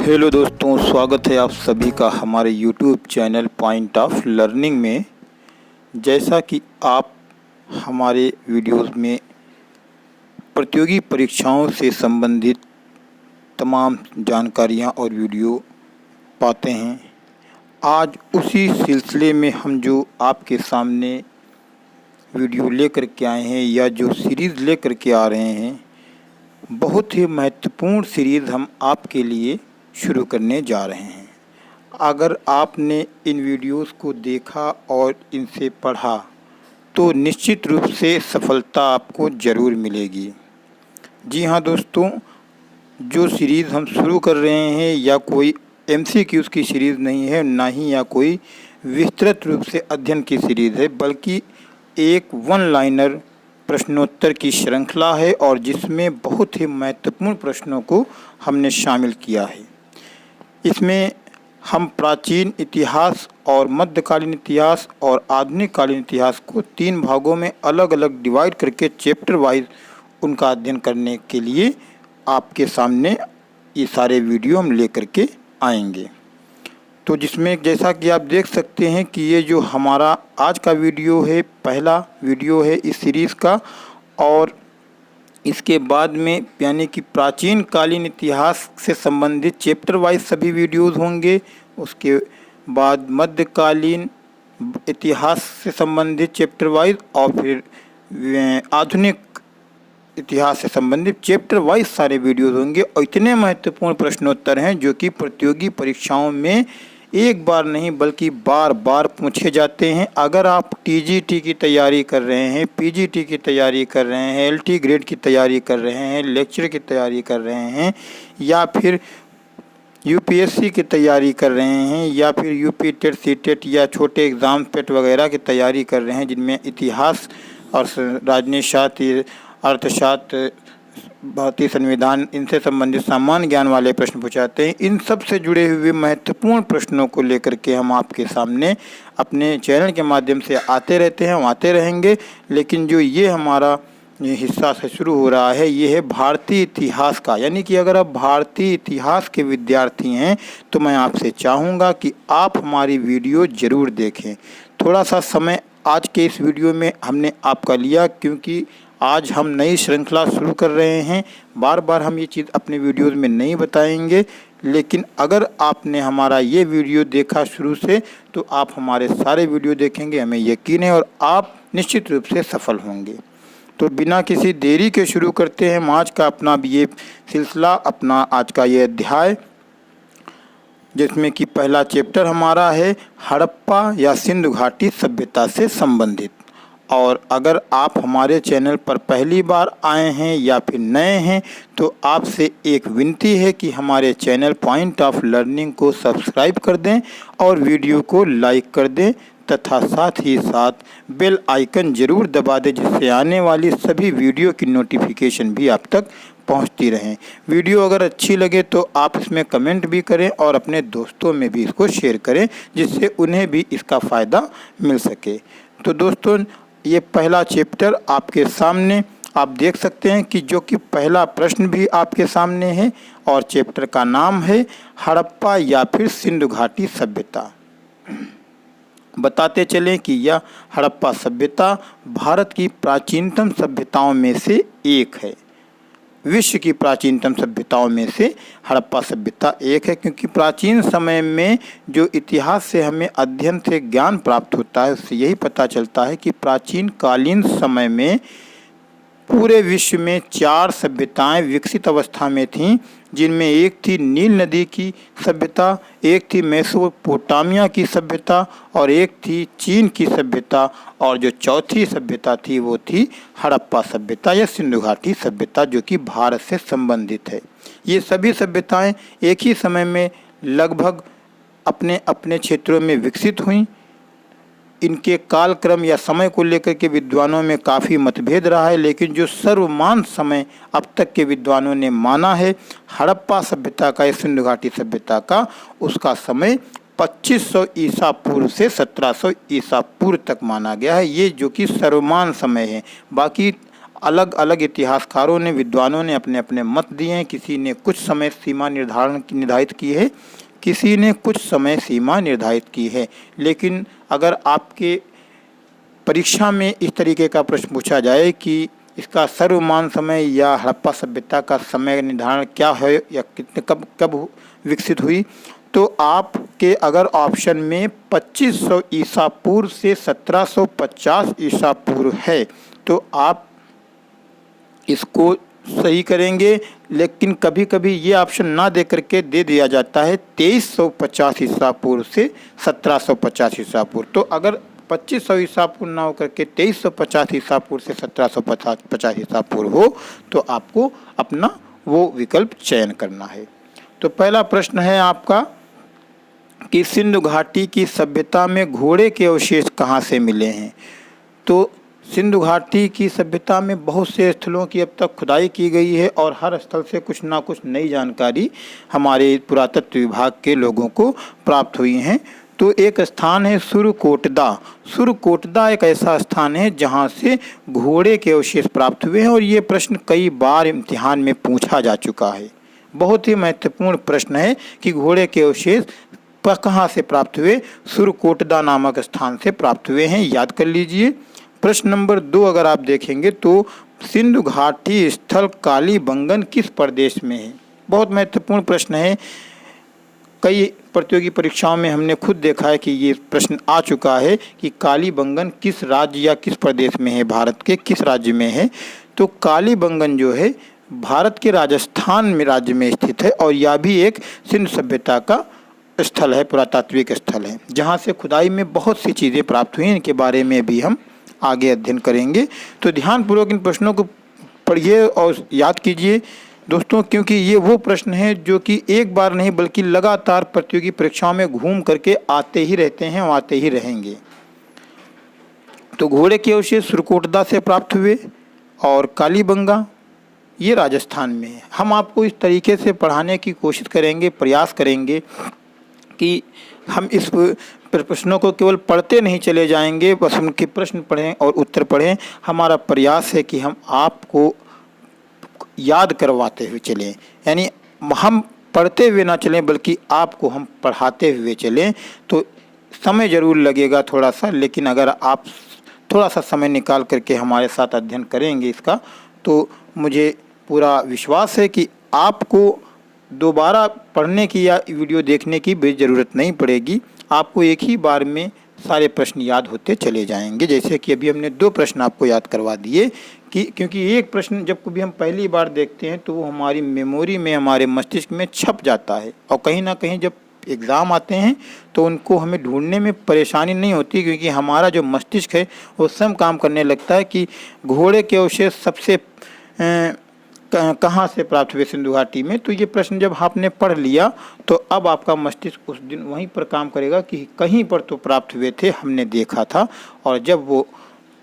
Hello दोस्तों, स्वागत है आप सभी का हमारे YouTube channel point of learning में। जैसा कि आप हमारे वीडियोस में प्रतियोगी परीक्षाओं से संबंधित तमाम जानकारियां और वीडियो पाते हैं, आज उसी सिलसिले में हम जो आपके सामने वीडियो लेकर के आए हैं या जो सीरीज़ लेकर के आ रहे हैं, बहुत ही महत्वपूर्ण सीरीज़ हम आपके लिए शुरू करने जा रहे हैं। अगर आपने इन वीडियोस को देखा और इनसे पढ़ा तो निश्चित रूप से सफलता आपको ज़रूर मिलेगी। जी हाँ दोस्तों, जो सीरीज़ हम शुरू कर रहे हैं या कोई MCQs की सीरीज़ नहीं है, ना ही या कोई विस्तृत रूप से अध्ययन की सीरीज़ है, बल्कि एक वन लाइनर प्रश्नोत्तर की श्रृंखला है और जिसमें बहुत ही महत्वपूर्ण प्रश्नों को हमने शामिल किया है। इसमें हम प्राचीन इतिहास और मध्यकालीन इतिहास और आधुनिक कालीन इतिहास को 3 भागों में अलग अलग डिवाइड करके चैप्टर वाइज उनका अध्ययन करने के लिए आपके सामने ये सारे वीडियो हम लेकर के आएंगे। तो जिसमें जैसा कि आप देख सकते हैं कि ये जो हमारा आज का वीडियो है, पहला वीडियो है इस सीरीज़ का, और इसके बाद में यानी कि प्राचीन कालीन इतिहास से संबंधित चैप्टर वाइज सभी वीडियोस होंगे। उसके बाद मध्यकालीन इतिहास से संबंधित चैप्टर वाइज और फिर आधुनिक इतिहास से संबंधित चैप्टर वाइज सारे वीडियोस होंगे। और इतने महत्वपूर्ण प्रश्नोत्तर हैं जो कि प्रतियोगी परीक्षाओं में एक बार नहीं बल्कि बार बार पूछे जाते हैं। अगर आप TGT की तैयारी कर रहे हैं, PGT की तैयारी कर रहे हैं, LT ग्रेड की तैयारी कर रहे हैं, लेक्चर की तैयारी कर रहे हैं, या फिर UPSC की तैयारी कर रहे हैं, या फिर UP टेट CTET या छोटे एग्ज़ाम पेट वगैरह की तैयारी कर रहे हैं जिनमें इतिहास और राजनीति शास्त्र, अर्थशास्त्र, भारतीय संविधान, इनसे संबंधित सामान्य ज्ञान वाले प्रश्न पूछाते हैं, इन सब से जुड़े हुए महत्वपूर्ण प्रश्नों को लेकर के हम आपके सामने अपने चैनल के माध्यम से आते रहते हैं, आते रहेंगे। लेकिन जो ये हमारा हिस्सा से शुरू हो रहा है, ये है भारतीय इतिहास का। यानी कि अगर आप भारतीय इतिहास के विद्यार्थी हैं तो मैं आपसे चाहूँगा कि आप हमारी वीडियो ज़रूर देखें। थोड़ा सा समय आज के इस वीडियो में हमने आपका लिया क्योंकि आज हम नई श्रृंखला शुरू कर रहे हैं। बार बार हम ये चीज़ अपने वीडियोज़ में नहीं बताएंगे, लेकिन अगर आपने हमारा ये वीडियो देखा शुरू से तो आप हमारे सारे वीडियो देखेंगे, हमें यकीन है, और आप निश्चित रूप से सफल होंगे। तो बिना किसी देरी के शुरू करते हैं हम आज का अपना ये सिलसिला, अपना आज का ये अध्याय, जिसमें कि पहला चैप्टर हमारा है हड़प्पा या सिंधु घाटी सभ्यता से संबंधित। और अगर आप हमारे चैनल पर पहली बार आए हैं या फिर नए हैं तो आपसे एक विनती है कि हमारे चैनल पॉइंट ऑफ लर्निंग को सब्सक्राइब कर दें और वीडियो को लाइक कर दें तथा साथ ही साथ बेल आइकन ज़रूर दबा दें, जिससे आने वाली सभी वीडियो की नोटिफिकेशन भी आप तक पहुंचती रहें। वीडियो अगर अच्छी लगे तो आप इसमें कमेंट भी करें और अपने दोस्तों में भी इसको शेयर करें, जिससे उन्हें भी इसका फ़ायदा मिल सके। तो दोस्तों, ये पहला चैप्टर आपके सामने आप देख सकते हैं कि जो कि पहला प्रश्न भी आपके सामने है और चैप्टर का नाम है हड़प्पा या फिर सिंधु घाटी सभ्यता। बताते चलें कि यह हड़प्पा सभ्यता भारत की प्राचीनतम सभ्यताओं में से एक है। विश्व की प्राचीनतम सभ्यताओं में से हड़प्पा सभ्यता एक है, क्योंकि प्राचीन समय में जो इतिहास से हमें अध्ययन से ज्ञान प्राप्त होता है उससे यही पता चलता है कि प्राचीन कालीन समय में पूरे विश्व में 4 सभ्यताएं विकसित अवस्था में थीं, जिनमें एक थी नील नदी की सभ्यता, एक थी मेसोपोटामिया की सभ्यता और एक थी चीन की सभ्यता, और जो चौथी सभ्यता थी वो थी हड़प्पा सभ्यता या सिंधु घाटी सभ्यता, जो कि भारत से संबंधित है। ये सभी सभ्यताएं एक ही समय में लगभग अपने अपने क्षेत्रों में विकसित हुईं। इनके कालक्रम या समय को लेकर के विद्वानों में काफ़ी मतभेद रहा है, लेकिन जो सर्वमान्य समय अब तक के विद्वानों ने माना है हड़प्पा सभ्यता का या सिंधु घाटी सभ्यता का, उसका समय 2500 ईसा पूर्व से 1700 ईसा पूर्व तक माना गया है। ये जो कि सर्वमान्य समय है। बाकी अलग अलग इतिहासकारों ने, विद्वानों ने अपने अपने मत दिए हैं। किसी ने कुछ समय सीमा निर्धारित की है, किसी ने कुछ समय सीमा निर्धारित की है। लेकिन अगर आपके परीक्षा में इस तरीके का प्रश्न पूछा जाए कि इसका सर्वमान्य समय या हड़प्पा सभ्यता का समय निर्धारण क्या है या कितने कब विकसित हुई, तो आपके अगर ऑप्शन में 2500 ईसा पूर्व से 1750 ईसा पूर्व है तो आप इसको सही करेंगे। लेकिन कभी कभी ये ऑप्शन ना दे करके दे दिया जाता है 2350 ईसा पूर्व से 1750 ईसा पूर्व। तो अगर 2500 ईसा पूर्व ना हो करके 2350 ईसा पूर्व से 1750 ईसा पूर्व हो तो आपको अपना वो विकल्प चयन करना है। तो पहला प्रश्न है आपका कि सिंधु घाटी की सभ्यता में घोड़े के अवशेष कहाँ से मिले हैं। तो सिंधु घाटी की सभ्यता में बहुत से स्थलों की अब तक खुदाई की गई है और हर स्थल से कुछ ना कुछ नई जानकारी हमारे पुरातत्व विभाग के लोगों को प्राप्त हुई हैं। तो एक स्थान है सुरकोटदा। सुरकोटदा एक ऐसा स्थान है जहां से घोड़े के अवशेष प्राप्त हुए हैं और ये प्रश्न कई बार इम्तिहान में पूछा जा चुका है। बहुत ही महत्वपूर्ण प्रश्न है कि घोड़े के अवशेष कहाँ से प्राप्त हुए। सुरकोटदा नामक स्थान से प्राप्त हुए हैं, याद कर लीजिए। प्रश्न नंबर 2 अगर आप देखेंगे तो सिंधु घाटी स्थल कालीबंगन किस प्रदेश में है। बहुत महत्वपूर्ण प्रश्न है। कई प्रतियोगी परीक्षाओं में हमने खुद देखा है कि ये प्रश्न आ चुका है कि कालीबंगन किस राज्य या किस प्रदेश में है, भारत के किस राज्य में है। तो कालीबंगन जो है भारत के राजस्थान में राज्य में स्थित है और यह भी एक सिंधु सभ्यता का स्थल है, पुरातात्विक स्थल है, जहाँ से खुदाई में बहुत सी चीज़ें प्राप्त हुई हैं। इनके बारे में भी हम आगे अध्ययन करेंगे। तो ध्यानपूर्वक इन प्रश्नों को पढ़िए और याद कीजिए दोस्तों, क्योंकि ये वो प्रश्न हैं जो कि एक बार नहीं बल्कि लगातार प्रतियोगी परीक्षाओं में घूम करके आते ही रहते हैं और आते ही रहेंगे। तो घोड़े के अवशेष सुरकोटदा से प्राप्त हुए और कालीबंगा ये राजस्थान में है। हम आपको इस तरीके से पढ़ाने की कोशिश करेंगे, प्रयास करेंगे कि हम इस प्रश्नों को केवल पढ़ते नहीं चले जाएंगे, बस उनके प्रश्न पढ़ें और उत्तर पढ़ें। हमारा प्रयास है कि हम आपको याद करवाते हुए चलें, यानी हम पढ़ते हुए ना चलें बल्कि आपको हम पढ़ाते हुए चलें। तो समय ज़रूर लगेगा थोड़ा सा, लेकिन अगर आप थोड़ा सा समय निकाल करके हमारे साथ अध्ययन करेंगे इसका, तो मुझे पूरा विश्वास है कि आपको दोबारा पढ़ने की या वीडियो देखने की भी ज़रूरत नहीं पड़ेगी। आपको एक ही बार में सारे प्रश्न याद होते चले जाएंगे। जैसे कि अभी हमने 2 प्रश्न आपको याद करवा दिए कि क्योंकि एक प्रश्न जब कभी हम पहली बार देखते हैं तो वो हमारी मेमोरी में, हमारे मस्तिष्क में छप जाता है और कहीं ना कहीं जब एग्ज़ाम आते हैं तो उनको हमें ढूंढने में परेशानी नहीं होती, क्योंकि हमारा जो मस्तिष्क है वो स्वयं काम करने लगता है कि घोड़े के अवशेष सबसे कहाँ से प्राप्त हुए सिंधु घाटी में। तो ये प्रश्न जब आपने पढ़ लिया तो अब आपका मस्तिष्क उस दिन वहीं पर काम करेगा कि कहीं पर तो प्राप्त हुए थे, हमने देखा था। और जब वो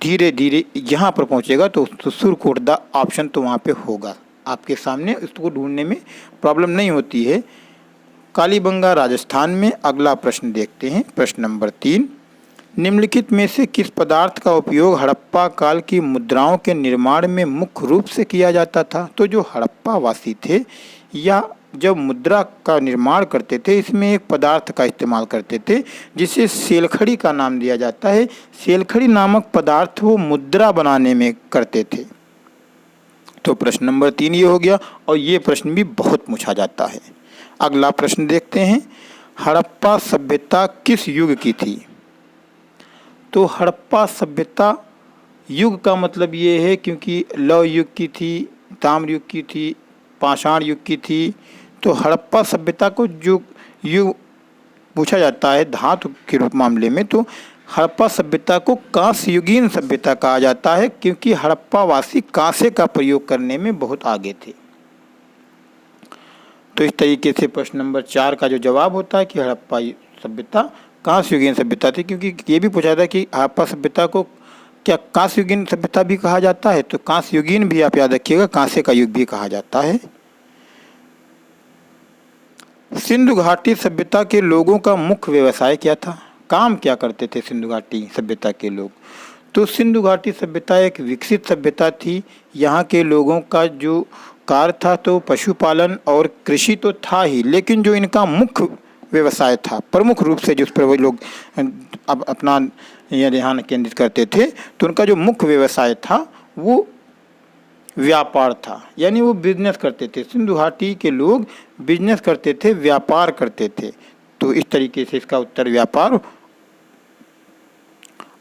धीरे धीरे यहाँ पर पहुँचेगा तो सुरकोटदा ऑप्शन तो वहाँ पे होगा आपके सामने, उसको ढूंढने में प्रॉब्लम नहीं होती है। कालीबंगा राजस्थान में। अगला प्रश्न देखते हैं, प्रश्न नंबर 3। निम्नलिखित में से किस पदार्थ का उपयोग हड़प्पा काल की मुद्राओं के निर्माण में मुख्य रूप से किया जाता था। तो जो हड़प्पा वासी थे या जब मुद्रा का निर्माण करते थे, इसमें एक पदार्थ का इस्तेमाल करते थे जिसे सेलखड़ी का नाम दिया जाता है। सेलखड़ी नामक पदार्थ वो मुद्रा बनाने में करते थे। तो प्रश्न नंबर 3 ये हो गया और ये प्रश्न भी बहुत पूछा जाता है। अगला प्रश्न देखते हैं, हड़प्पा सभ्यता किस युग की थी। तो हड़प्पा सभ्यता युग का मतलब ये है क्योंकि लौह युग की थी, ताम्र युग की थी, पाषाण युग की थी। तो हड़प्पा सभ्यता को जो युग पूछा जाता है धातु के रूप मामले में, तो हड़प्पा सभ्यता को कांस्य युगीन सभ्यता कहा जाता है क्योंकि हड़प्पा वासी कांसे का प्रयोग करने में बहुत आगे थे। तो इस तरीके से प्रश्न नंबर 4 का जो जवाब होता है कि हड़प्पा सभ्यता कांस्य युगीन सभ्यता थी, क्योंकि ये भी पूछा था कि हड़प्पा सभ्यता को क्या कांस्य युगीन सभ्यता भी कहा जाता है। तो कांस्य युगीन भी आप याद रखिएगा, कांसे का युग भी कहा जाता है। सिंधु घाटी सभ्यता के लोगों का मुख्य व्यवसाय क्या था, काम क्या करते थे सिंधु घाटी सभ्यता के लोग। तो सिंधु घाटी सभ्यता एक विकसित सभ्यता थी। यहाँ के लोगों का जो कार्य था तो पशुपालन और कृषि तो था ही, लेकिन जो इनका मुख्य व्यवसाय था, प्रमुख रूप से जिस पर वो लोग अब अपना यह ध्यान केंद्रित करते थे, तो उनका जो मुख्य व्यवसाय था वो व्यापार था, यानी वो बिजनेस करते थे। सिंधु घाटी के लोग बिजनेस करते थे, व्यापार करते थे। तो इस तरीके से इसका उत्तर व्यापार।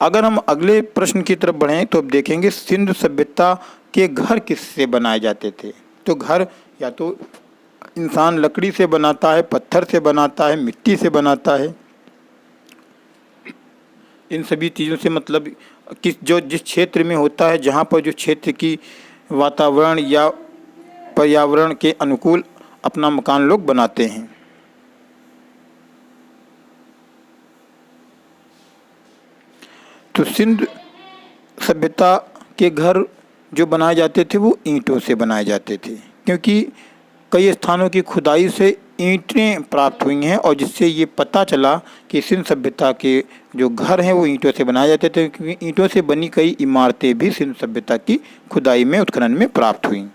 अगर हम अगले प्रश्न की तरफ बढ़ें तो अब देखेंगे सिंधु सभ्यता के घर किससे बनाए जाते थे। तो घर या तो इंसान लकड़ी से बनाता है, पत्थर से बनाता है, मिट्टी से बनाता है। इन सभी चीज़ों से मतलब जिस क्षेत्र में होता है, जहाँ पर जो क्षेत्र की वातावरण या पर्यावरण के अनुकूल अपना मकान लोग बनाते हैं। तो सिंधु सभ्यता के घर जो बनाए जाते थे वो ईंटों से बनाए जाते थे, क्योंकि कई स्थानों की खुदाई से ईंटें प्राप्त हुई हैं और जिससे ये पता चला कि सिंधु सभ्यता के जो घर हैं वो ईंटों से बनाए जाते थे, क्योंकि ईंटों से बनी कई इमारतें भी सिंधु सभ्यता की खुदाई में, उत्खनन में प्राप्त हुई।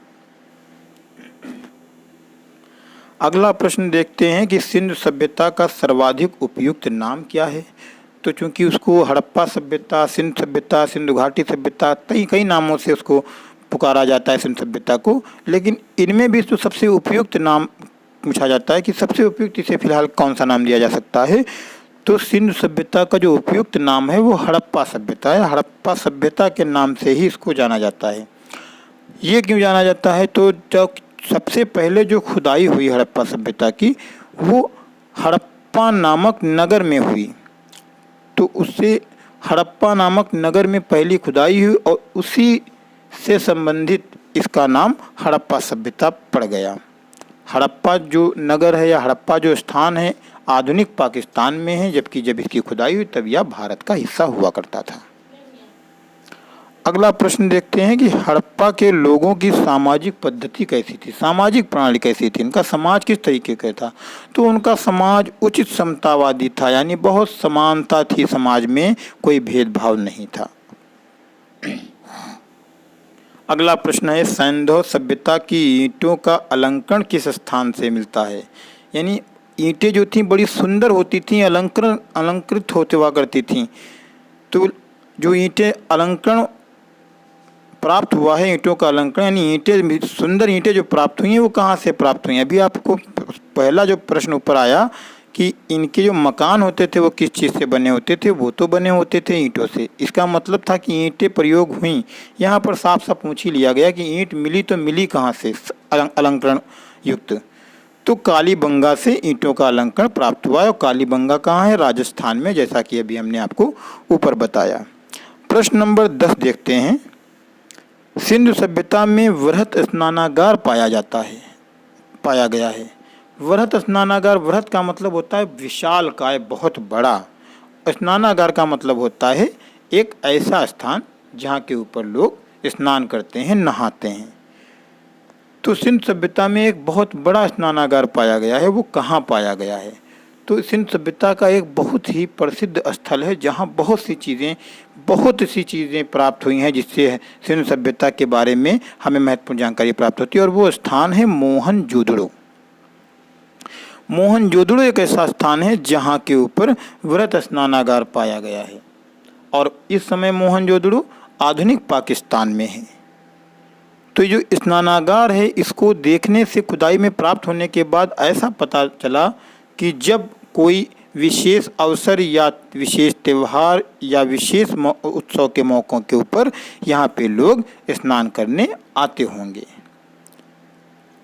अगला प्रश्न देखते हैं कि सिंधु सभ्यता का सर्वाधिक उपयुक्त नाम क्या है। तो चूंकि उसको हड़प्पा सभ्यता, सिंधु सभ्यता, सिंधु घाटी सभ्यता, कई नामों से उसको पुकारा जाता है सिंधु सभ्यता को, लेकिन इनमें भी तो सबसे उपयुक्त नाम पूछा जाता है कि सबसे उपयुक्त इसे फिलहाल कौन सा नाम दिया जा सकता है। तो सिंधु सभ्यता का जो उपयुक्त नाम है वो हड़प्पा सभ्यता है। हड़प्पा सभ्यता के नाम से ही इसको जाना जाता है। ये क्यों जाना जाता है, तो जब सबसे पहले जो खुदाई हुई हड़प्पा सभ्यता की वो हड़प्पा नामक नगर में हुई, तो उससे हड़प्पा नामक नगर में पहली खुदाई हुई और उसी से संबंधित इसका नाम हड़प्पा सभ्यता पड़ गया। हड़प्पा जो नगर है या हड़प्पा जो स्थान है आधुनिक पाकिस्तान में है, जबकि जब इसकी खुदाई हुई तब यह भारत का हिस्सा हुआ करता था। अगला प्रश्न देखते हैं कि हड़प्पा के लोगों की सामाजिक पद्धति कैसी थी, सामाजिक प्रणाली कैसी थी, इनका समाज किस तरीके का था। तो उनका समाज उचित समतावादी था, यानी बहुत समानता थी समाज में, कोई भेदभाव नहीं था। अगला प्रश्न है सैंधव सभ्यता की ईंटों का अलंकरण किस स्थान से मिलता है। यानी ईंटें जो थीं बड़ी सुंदर होती थीं, अलंकृत होते हुआ करती थीं। तो जो ईंटें अलंकरण प्राप्त हुआ है, ईंटों का अलंकरण यानी ईंटें, सुंदर ईंटें जो प्राप्त हुई हैं वो कहाँ से प्राप्त हुई हैं। अभी आपको पहला जो प्रश्न ऊपर आया कि इनके जो मकान होते थे वो किस चीज़ से बने होते थे, वो तो बने होते थे ईंटों से। इसका मतलब था कि ईंटें प्रयोग हुई। यहाँ पर साफ साफ पूछ ही लिया गया कि ईंट मिली तो मिली कहाँ से अलंकरण युक्त। तो कालीबंगा से ईंटों का अलंकरण प्राप्त हुआ है, और कालीबंगा कहाँ है, राजस्थान में, जैसा कि अभी हमने आपको ऊपर बताया। प्रश्न नंबर 10 देखते हैं। सिंधु सभ्यता में वृहत स्नानागार पाया गया है। वृहत स्नानागार, वृहत का मतलब होता है विशाल काय, बहुत बड़ा। स्नानागार का मतलब होता है एक ऐसा स्थान जहाँ के ऊपर लोग स्नान करते हैं, नहाते हैं। तो सिंधु सभ्यता में एक बहुत बड़ा स्नानागार पाया गया है। वो कहाँ पाया गया है, तो सिंधु सभ्यता का एक बहुत ही प्रसिद्ध स्थल है जहाँ बहुत सी चीज़ें प्राप्त हुई हैं, जिससे सिंधु सभ्यता के बारे में हमें महत्वपूर्ण जानकारी प्राप्त होती है। और वो स्थान है मोहनजोदड़ो। मोहनजोदड़ो एक ऐसा स्थान है जहाँ के ऊपर वृहत स्नानागार पाया गया है, और इस समय मोहनजोदड़ो आधुनिक पाकिस्तान में है। तो जो स्नानागार है इसको देखने से, खुदाई में प्राप्त होने के बाद ऐसा पता चला कि जब कोई विशेष अवसर या विशेष त्यौहार या विशेष उत्सव के मौक़ों के ऊपर यहाँ पे लोग स्नान करने आते होंगे।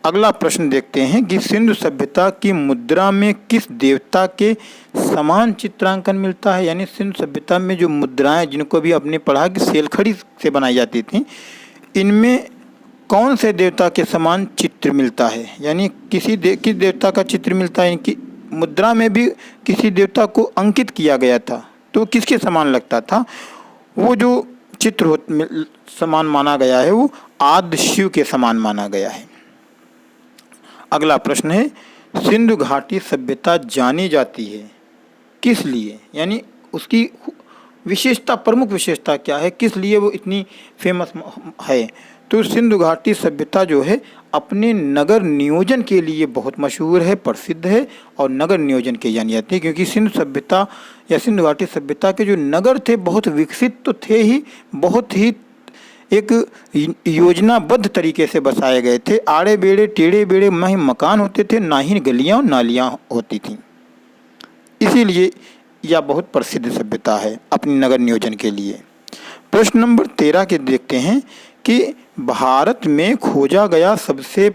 अगला प्रश्न देखते हैं कि सिंधु सभ्यता की मुद्रा में किस देवता के समान चित्रांकन मिलता है। यानी सिंधु सभ्यता में जो मुद्राएं, जिनको भी आपने पढ़ा कि सेलखड़ी से बनाई जाती थी, इनमें कौन से देवता के समान चित्र मिलता है। यानी किस देवता का चित्र मिलता है। इनकी मुद्रा में भी किसी देवता को अंकित किया गया था, तो किसके समान लगता था। वो जो चित्र समान माना गया है वो आदि शिव के समान माना गया है। अगला प्रश्न है सिंधु घाटी सभ्यता जानी जाती है किस लिए। यानी उसकी विशेषता, प्रमुख विशेषता क्या है, किस लिए वो इतनी फेमस है? तो सिंधु घाटी सभ्यता जो है अपने नगर नियोजन के लिए बहुत मशहूर है, प्रसिद्ध है और नगर नियोजन के जानी जाती है, क्योंकि सिंधु सभ्यता या सिंधु घाटी सभ्यता के जो नगर थे बहुत विकसित तो थे ही, बहुत ही एक योजनाबद्ध तरीके से बसाए गए थे। आड़े बेड़े टेढ़े बेड़े ना ही मकान होते थे, ना ही गलियां और नालियां होती थीं। इसीलिए यह बहुत प्रसिद्ध सभ्यता है अपनी नगर नियोजन के लिए। प्रश्न नंबर 13 के देखते हैं कि भारत में खोजा गया सबसे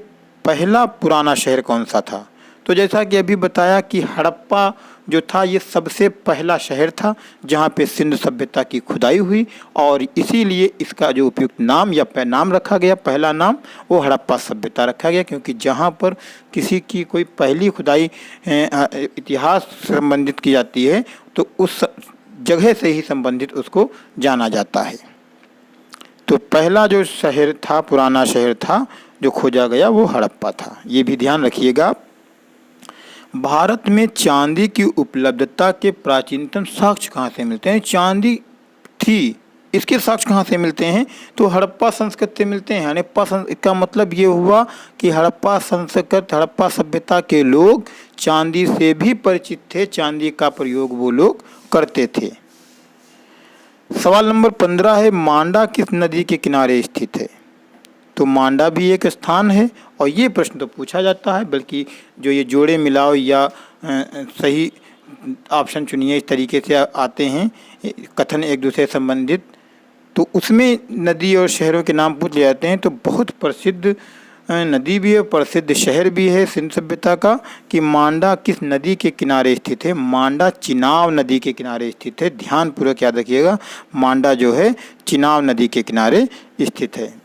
पहला पुराना शहर कौन सा था? तो जैसा कि अभी बताया कि हड़प्पा जो था ये सबसे पहला शहर था जहाँ पे सिंधु सभ्यता की खुदाई हुई, और इसीलिए इसका जो उपयुक्त नाम या नाम रखा गया, पहला नाम वो हड़प्पा सभ्यता रखा गया, क्योंकि जहाँ पर किसी की कोई पहली खुदाई इतिहास संबंधित की जाती है तो उस जगह से ही संबंधित उसको जाना जाता है। तो पहला जो शहर था, पुराना शहर था जो खोजा गया वो हड़प्पा था, ये भी ध्यान रखिएगा। भारत में चांदी की उपलब्धता के प्राचीनतम साक्ष्य कहाँ से मिलते हैं? चांदी थी, इसके साक्ष्य कहाँ से मिलते हैं? तो हड़प्पा संस्कृति से मिलते हैं। हड़प्पा इसका मतलब ये हुआ कि हड़प्पा संस्कृति, हड़प्पा सभ्यता के लोग चांदी से भी परिचित थे, चांदी का प्रयोग वो लोग करते थे। सवाल नंबर 15 है, मांडा किस नदी के किनारे स्थित है? तो मांडा भी एक स्थान है, और ये प्रश्न तो पूछा जाता है, बल्कि जो ये जोड़े मिलाओ या सही ऑप्शन चुनिए इस तरीके से आते हैं कथन एक दूसरे से संबंधित, तो उसमें नदी और शहरों के नाम पूछ लिए जाते हैं। तो बहुत प्रसिद्ध नदी भी है, प्रसिद्ध शहर भी है सिंधु सभ्यता का कि मांडा किस नदी के किनारे स्थित है? मांडा चिनाब नदी के किनारे स्थित है। ध्यानपूर्वक याद रखिएगा, मांडा जो है चिनाब नदी के किनारे स्थित है।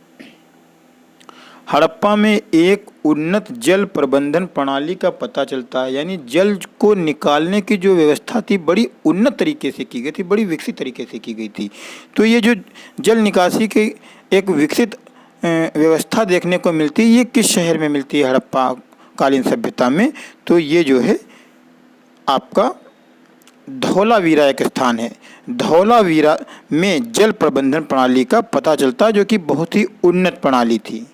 हड़प्पा में एक उन्नत जल प्रबंधन प्रणाली का पता चलता है, यानी जल को निकालने की जो व्यवस्था थी बड़ी उन्नत तरीके से की गई थी, बड़ी विकसित तरीके से की गई थी। तो ये जो जल निकासी की एक विकसित व्यवस्था देखने को मिलती है, ये किस शहर में मिलती है? हड़प्पा कालीन सभ्यता में। तो ये जो है आपका धौलावीरा एक स्थान है। धौलावीरा में जल प्रबंधन प्रणाली का पता चलता है, जो कि बहुत ही उन्नत प्रणाली थी।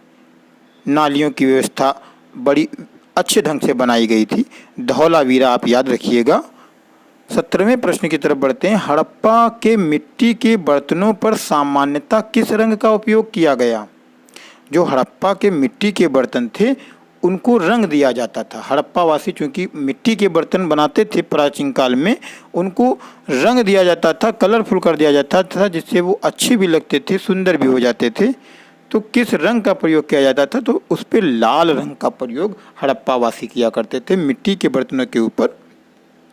नालियों की व्यवस्था बड़ी अच्छे ढंग से बनाई गई थी। धौलावीरा आप याद रखिएगा। 17वें प्रश्न की तरफ बढ़ते हैं। हड़प्पा के मिट्टी के बर्तनों पर सामान्यतः किस रंग का उपयोग किया गया? जो हड़प्पा के मिट्टी के बर्तन थे उनको रंग दिया जाता था। हड़प्पा वासी चूँकि मिट्टी के बर्तन बनाते थे प्राचीन काल में, उनको रंग दिया जाता था, कलरफुल कर दिया जाता था, जिससे वो अच्छे भी लगते थे, सुंदर भी हो जाते थे। तो किस रंग का प्रयोग किया जाता था? तो उस पर लाल रंग का प्रयोग हड़प्पा वासी किया करते थे। मिट्टी के बर्तनों के ऊपर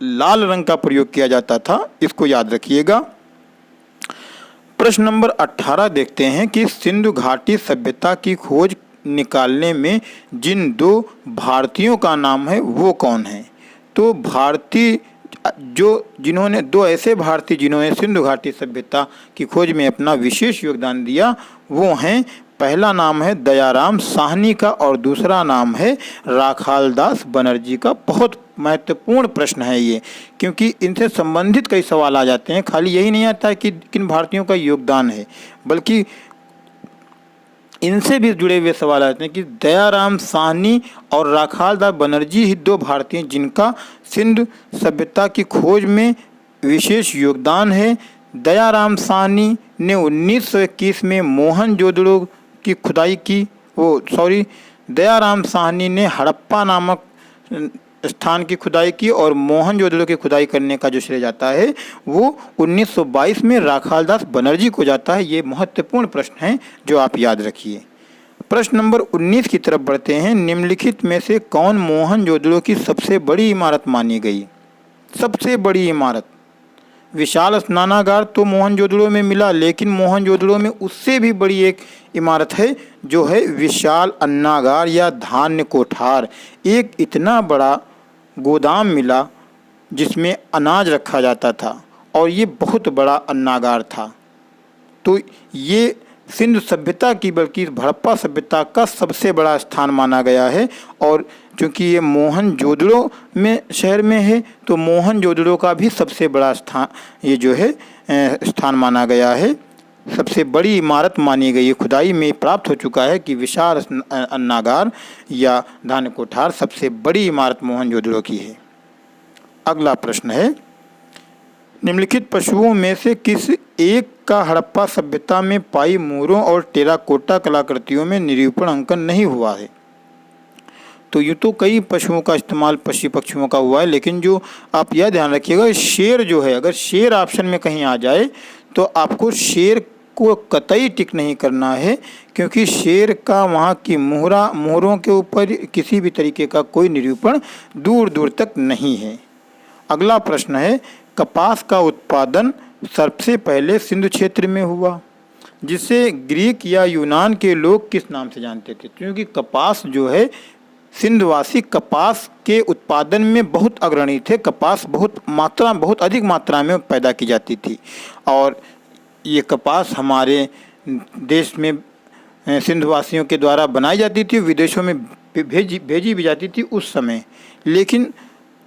लाल रंग का प्रयोग किया जाता था, इसको याद रखिएगा। प्रश्न नंबर 18 देखते हैं कि सिंधु घाटी सभ्यता की खोज निकालने में जिन दो भारतीयों का नाम है वो कौन है? तो भारतीय जिन्होंने दो ऐसे भारतीय जिन्होंने सिंधु घाटी सभ्यता की खोज में अपना विशेष योगदान दिया वो हैं, पहला नाम है दयाराम साहनी का और दूसरा नाम है राखालदास बनर्जी का। बहुत महत्वपूर्ण प्रश्न है ये, क्योंकि इनसे संबंधित कई सवाल आ जाते हैं। खाली यही नहीं आता है कि किन भारतीयों का योगदान है, बल्कि इनसे भी जुड़े हुए सवाल आते हैं कि दयाराम साहनी और राखालदास बनर्जी ही दो भारतीय जिनका सिंधु सभ्यता की खोज में विशेष योगदान है। दयाराम साहनी ने 1921 में मोहनजोदड़ो की खुदाई की, दयाराम साहनी ने हड़प्पा नामक स्थान की खुदाई की और मोहनजोदड़ो की खुदाई करने का जो श्रेय जाता है वो 1922 में राखालदास बनर्जी को जाता है। ये महत्वपूर्ण प्रश्न है जो आप याद रखिए। प्रश्न नंबर 19 की तरफ बढ़ते हैं। निम्नलिखित में से कौन मोहनजोदड़ो की सबसे बड़ी इमारत मानी गई? सबसे बड़ी इमारत, विशाल स्नानागार तो मोहनजोदड़ो में मिला, लेकिन मोहनजोदड़ो में उससे भी बड़ी एक इमारत है जो है विशाल अन्नागार या धान्य कोठार। एक इतना बड़ा गोदाम मिला जिसमें अनाज रखा जाता था और ये बहुत बड़ा अन्नागार था। तो ये सिंधु सभ्यता की बल्कि हड़प्पा सभ्यता का सबसे बड़ा स्थान माना गया है। और चूँकि ये मोहनजोदड़ो में शहर में है तो मोहनजोदड़ो का भी सबसे बड़ा स्थान ये जो है स्थान माना गया है, सबसे बड़ी इमारत मानी गई है। खुदाई में प्राप्त हो चुका है कि विशाल अन्नागार या धान्य कोठार सबसे बड़ी इमारत मोहनजोदड़ो की है। अगला प्रश्न है, निम्नलिखित पशुओं में से किस एक का हड़प्पा सभ्यता में पाई मोरों और टेराकोटा कलाकृतियों में निरूपण अंकन नहीं हुआ है? तो यूँ तो कई पशुओं का इस्तेमाल पशु पक्षियों का हुआ है, लेकिन जो आप यह ध्यान रखिएगा, शेर जो है, अगर शेर ऑप्शन में कहीं आ जाए तो आपको शेर को कतई टिक नहीं करना है, क्योंकि शेर का वहाँ की मोहरों के ऊपर किसी भी तरीके का कोई निरूपण दूर दूर तक नहीं है। अगला प्रश्न है, कपास का उत्पादन सबसे पहले सिंधु क्षेत्र में हुआ, जिसे ग्रीक या यूनान के लोग किस नाम से जानते थे? क्योंकि कपास जो है, सिंधवासी कपास के उत्पादन में बहुत अग्रणी थे। कपास बहुत अधिक मात्रा में पैदा की जाती थी और ये कपास हमारे देश में सिंधवासियों के द्वारा बनाई जाती थी, विदेशों में भेजी भी जाती थी उस समय। लेकिन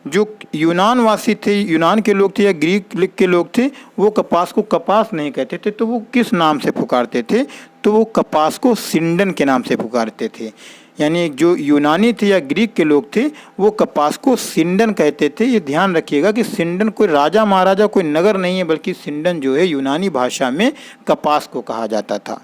जो यूनानवासी थे, यूनान के लोग थे या ग्रीक के लोग थे, वो कपास को कपास नहीं कहते थे, तो वो किस नाम से पुकारते थे? तो वो कपास को सिंडन के नाम से पुकारते थे। यानी जो यूनानी थे या ग्रीक के लोग थे वो कपास को सिंडन कहते थे। ये ध्यान रखिएगा कि सिंडन कोई राजा महाराजा कोई नगर नहीं है, बल्कि सिंडन जो है यूनानी भाषा में कपास को कहा जाता था।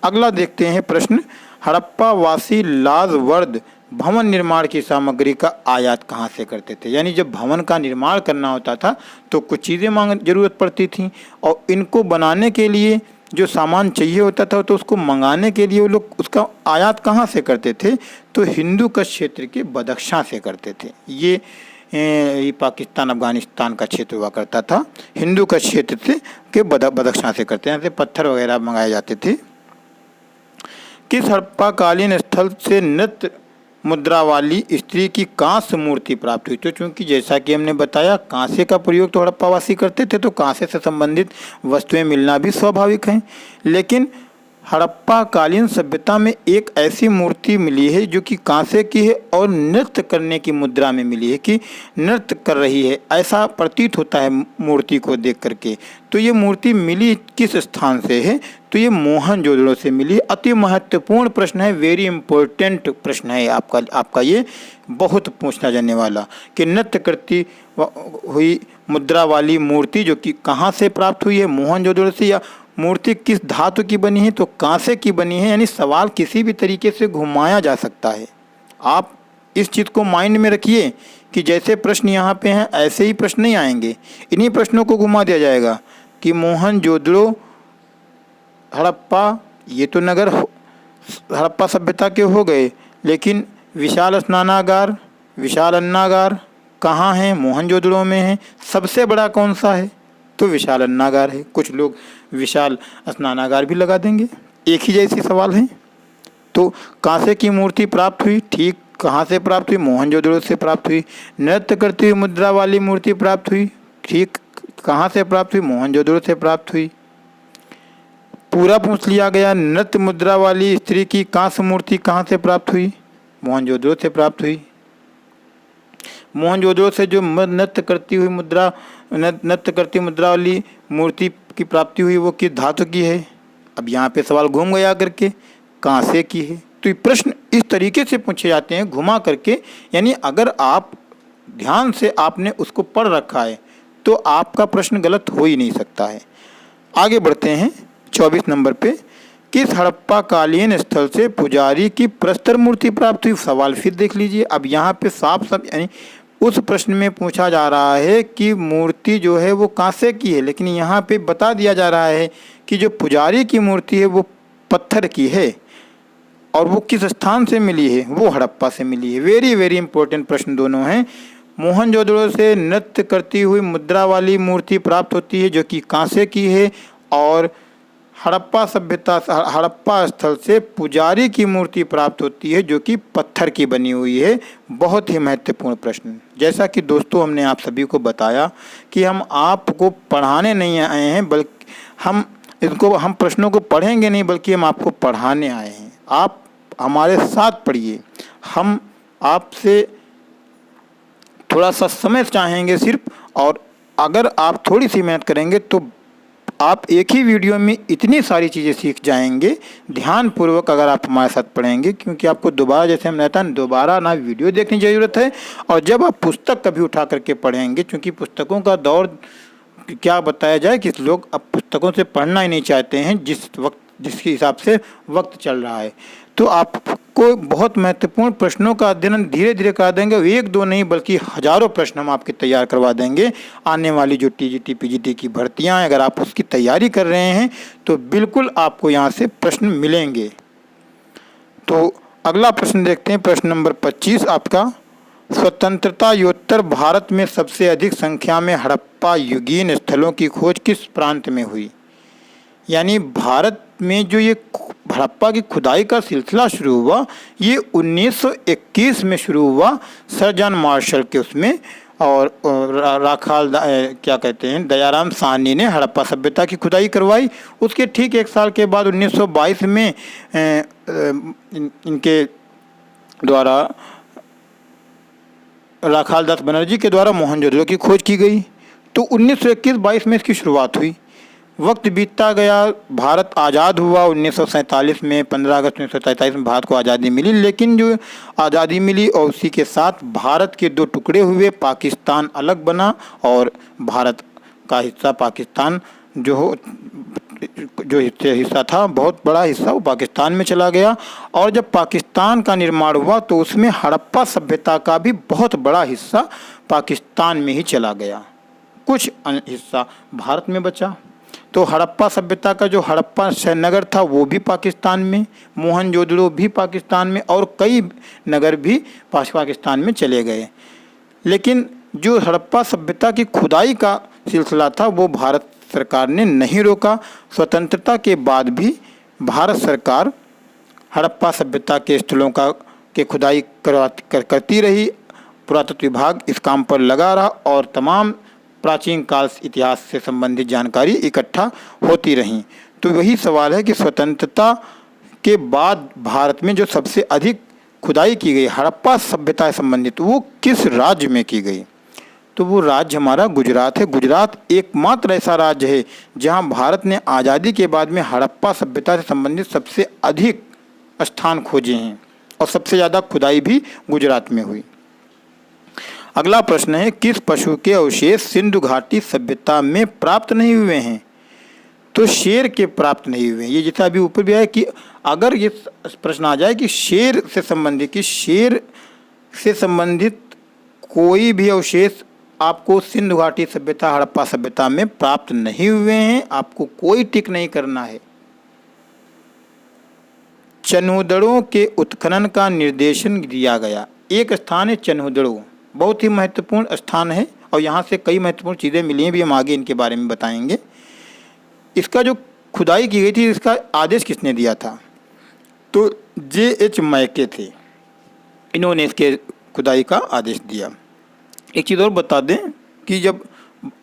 अगला देखते हैं प्रश्न, हड़प्पा वासी लाजवर्द भवन निर्माण की सामग्री का आयात कहाँ से करते थे? यानी जब भवन का निर्माण करना होता था तो कुछ चीज़ें जरूरत पड़ती थी और इनको बनाने के लिए जो सामान चाहिए होता था तो उसको मंगाने के लिए वो लोग उसका आयात कहाँ से करते थे? तो हिंदू कच्छ क्षेत्र के बदख्शां से करते थे। ये पाकिस्तान अफगानिस्तान का क्षेत्र हुआ करता था, हिंदू कच्छ क्षेत्र से के बदख्शां से करते हैं, पत्थर वगैरह मंगाए जाते थे। किस हड़प्पाकालीन स्थल से नृत्य मुद्रा वाली स्त्री की कांस्य मूर्ति प्राप्त हुई? तो चूंकि जैसा कि हमने बताया कांसे का प्रयोग तो हड़प्पावासी करते थे, तो कांसे से संबंधित वस्तुएं मिलना भी स्वाभाविक है। लेकिन हड़प्पाकालीन सभ्यता में एक ऐसी मूर्ति मिली है जो कि कांसे की है और नृत्य करने की मुद्रा में मिली है, कि नृत्य कर रही है, ऐसा प्रतीत होता है मूर्ति को देख करके। तो ये मूर्ति मिली किस स्थान से है? तो ये मोहनजोदड़ो से मिली। अति महत्वपूर्ण प्रश्न है, वेरी इंपॉर्टेंट प्रश्न है आपका ये, बहुत पूछना जाने वाला, कि नृत्य करती हुई मुद्रा वाली मूर्ति जो कि कहाँ से प्राप्त हुई है? मोहनजोदड़ो से। या मूर्ति किस धातु की बनी है? तो कांसे की बनी है। यानी सवाल किसी भी तरीके से घुमाया जा सकता है। आप इस चीज़ को माइंड में रखिए कि जैसे प्रश्न यहाँ पे हैं ऐसे ही प्रश्न नहीं आएंगे, इन्हीं प्रश्नों को घुमा दिया जाएगा कि मोहनजोदड़ो, हड़प्पा, ये तो नगर हड़प्पा सभ्यता के हो गए, लेकिन विशाल स्नानागार, विशाल अन्नागार कहाँ हैं? मोहनजोदड़ो में है। सबसे बड़ा कौन सा है? तो विशाल अन्नागार है। कुछ लोग विशाल स्नानागार भी लगा देंगे, एक ही जैसी सवाल है। तो कांसे की मूर्ति प्राप्त हुई, ठीक, कहाँ से प्राप्त हुई? मोहनजोदड़ो से प्राप्त हुई। नृत्य करती हुई मुद्रा वाली मूर्ति प्राप्त हुई, ठीक, कहाँ से प्राप्त हुई? मोहनजोदड़ो से प्राप्त हुई। पूरा पूछ लिया गया, नृत्य मुद्रा वाली स्त्री की कांस्य मूर्ति कहाँ से प्राप्त हुई? मोहनजोदड़ो से प्राप्त हुई। मोहनजोदड़ो से जो नृत्य करती मुद्रा वाली मूर्ति की प्राप्ति हुई वो किस धातु की है? अब यहाँ पे सवाल घूम गया करके, कांसे की है। तो ये प्रश्न इस तरीके से पूछे जाते हैं घुमा करके, यानी अगर आप ध्यान से आपने उसको पढ़ रखा है तो आपका प्रश्न गलत हो ही नहीं सकता है। आगे बढ़ते हैं 24 नंबर पे, किस हड़प्पाकालीन स्थल से पुजारी की प्रस्तर मूर्ति प्राप्त हुई? सवाल फिर देख लीजिए। अब यहाँ पे साफ यानी उस प्रश्न में पूछा जा रहा है कि मूर्ति जो है वो कांसे की है, लेकिन यहाँ पे बता दिया जा रहा है कि जो पुजारी की मूर्ति है वो पत्थर की है और वो किस स्थान से मिली है? वो हड़प्पा से मिली है। वेरी वेरी इंपॉर्टेंट प्रश्न दोनों हैं। मोहनजोदड़ो से नृत्य करती हुई मुद्रा वाली मूर्ति प्राप्त होती है जो कि कांसे की है, और हड़प्पा स्थल से पुजारी की मूर्ति प्राप्त होती है जो कि पत्थर की बनी हुई है। बहुत ही महत्वपूर्ण प्रश्न। जैसा कि दोस्तों हमने आप सभी को बताया कि हम आपको पढ़ाने नहीं आए हैं, बल्कि हम इनको हम प्रश्नों को पढ़ेंगे नहीं, बल्कि हम आपको पढ़ाने आए हैं। आप हमारे साथ पढ़िए। हम आपसे थोड़ा सा समय चाहेंगे सिर्फ, और अगर आप थोड़ी सी मेहनत करेंगे तो आप एक ही वीडियो में इतनी सारी चीज़ें सीख जाएंगे ध्यानपूर्वक, अगर आप हमारे साथ पढ़ेंगे। क्योंकि आपको दोबारा, जैसे हम रहता है, दोबारा ना वीडियो देखने की ज़रूरत है, और जब आप पुस्तक कभी उठा करके पढ़ेंगे, क्योंकि पुस्तकों का दौर क्या बताया जाए कि लोग अब पुस्तकों से पढ़ना ही नहीं चाहते हैं, जिसके हिसाब से वक्त चल रहा है। तो आपको बहुत महत्वपूर्ण प्रश्नों का अध्ययन धीरे धीरे करा देंगे। एक दो नहीं बल्कि हजारों प्रश्न हम आपके तैयार करवा देंगे। आने वाली जो टीजीटी पीजीटी की भर्तियां हैं, अगर आप उसकी तैयारी कर रहे हैं तो बिल्कुल आपको यहाँ से प्रश्न मिलेंगे। तो अगला प्रश्न देखते हैं, प्रश्न नंबर 25 आपका। स्वतंत्रता योत्तर भारत में सबसे अधिक संख्या में हड़प्पा युगीन स्थलों की खोज किस प्रांत में हुई? यानी भारत में जो ये हड़प्पा की खुदाई का सिलसिला शुरू हुआ, ये 1921 में शुरू हुआ सर जॉन मार्शल के उसमें, और राखाल क्या कहते हैं, दयाराम साहनी ने हड़प्पा सभ्यता की खुदाई करवाई। उसके ठीक एक साल के बाद 1922 में इनके द्वारा, राखाल दास बनर्जी के द्वारा मोहनजोदड़ो की खोज की गई। तो 1921-22 में इसकी शुरुआत हुई। वक्त बीतता गया, भारत आज़ाद हुआ 1947 में, 15 अगस्त 1947 में भारत को आज़ादी मिली। लेकिन जो आज़ादी मिली और उसी के साथ भारत के दो टुकड़े हुए, पाकिस्तान अलग बना और भारत का हिस्सा पाकिस्तान जो हिस्सा था, बहुत बड़ा हिस्सा, वो पाकिस्तान में चला गया। और जब पाकिस्तान का निर्माण हुआ तो उसमें हड़प्पा सभ्यता का भी बहुत बड़ा हिस्सा पाकिस्तान में ही चला गया, कुछ हिस्सा भारत में बचा। तो हड़प्पा सभ्यता का जो हड़प्पा नगर था वो भी पाकिस्तान में, मोहनजोदड़ो भी पाकिस्तान में, और कई नगर भी पाकिस्तान में चले गए। लेकिन जो हड़प्पा सभ्यता की खुदाई का सिलसिला था वो भारत सरकार ने नहीं रोका। स्वतंत्रता के बाद भी भारत सरकार हड़प्पा सभ्यता के स्थलों के खुदाई करती रही। पुरातत्व विभाग इस काम पर लगा रहा और तमाम प्राचीन काल इतिहास से संबंधित जानकारी इकट्ठा होती रही। तो वही सवाल है कि स्वतंत्रता के बाद भारत में जो सबसे अधिक खुदाई की गई हड़प्पा सभ्यता से संबंधित, वो किस राज्य में की गई? तो वो राज्य हमारा गुजरात है। गुजरात एकमात्र ऐसा राज्य है जहां भारत ने आज़ादी के बाद में हड़प्पा सभ्यता से संबंधित सबसे अधिक स्थान खोजे हैं, और सबसे ज़्यादा खुदाई भी गुजरात में हुई। अगला प्रश्न है, किस पशु के अवशेष सिंधु घाटी सभ्यता में प्राप्त नहीं हुए हैं? तो शेर के प्राप्त नहीं हुए। ये जैसा अभी ऊपर भी आया कि अगर ये प्रश्न आ जाए कि शेर से संबंधित कोई भी अवशेष आपको सिंधु घाटी सभ्यता हड़प्पा सभ्यता में प्राप्त नहीं हुए हैं, आपको कोई टिक नहीं करना है। चन्हुदड़ों के उत्खनन का निर्देशन दिया गया। एक स्थान है चन्हुदड़ो, बहुत ही महत्वपूर्ण स्थान है, और यहाँ से कई महत्वपूर्ण चीज़ें मिली हैं भी, हम आगे इनके बारे में बताएंगे। इसका जो खुदाई की गई थी, इसका आदेश किसने दिया था? तो J.H. मैके थे, इन्होंने इसके खुदाई का आदेश दिया। एक चीज़ और बता दें कि जब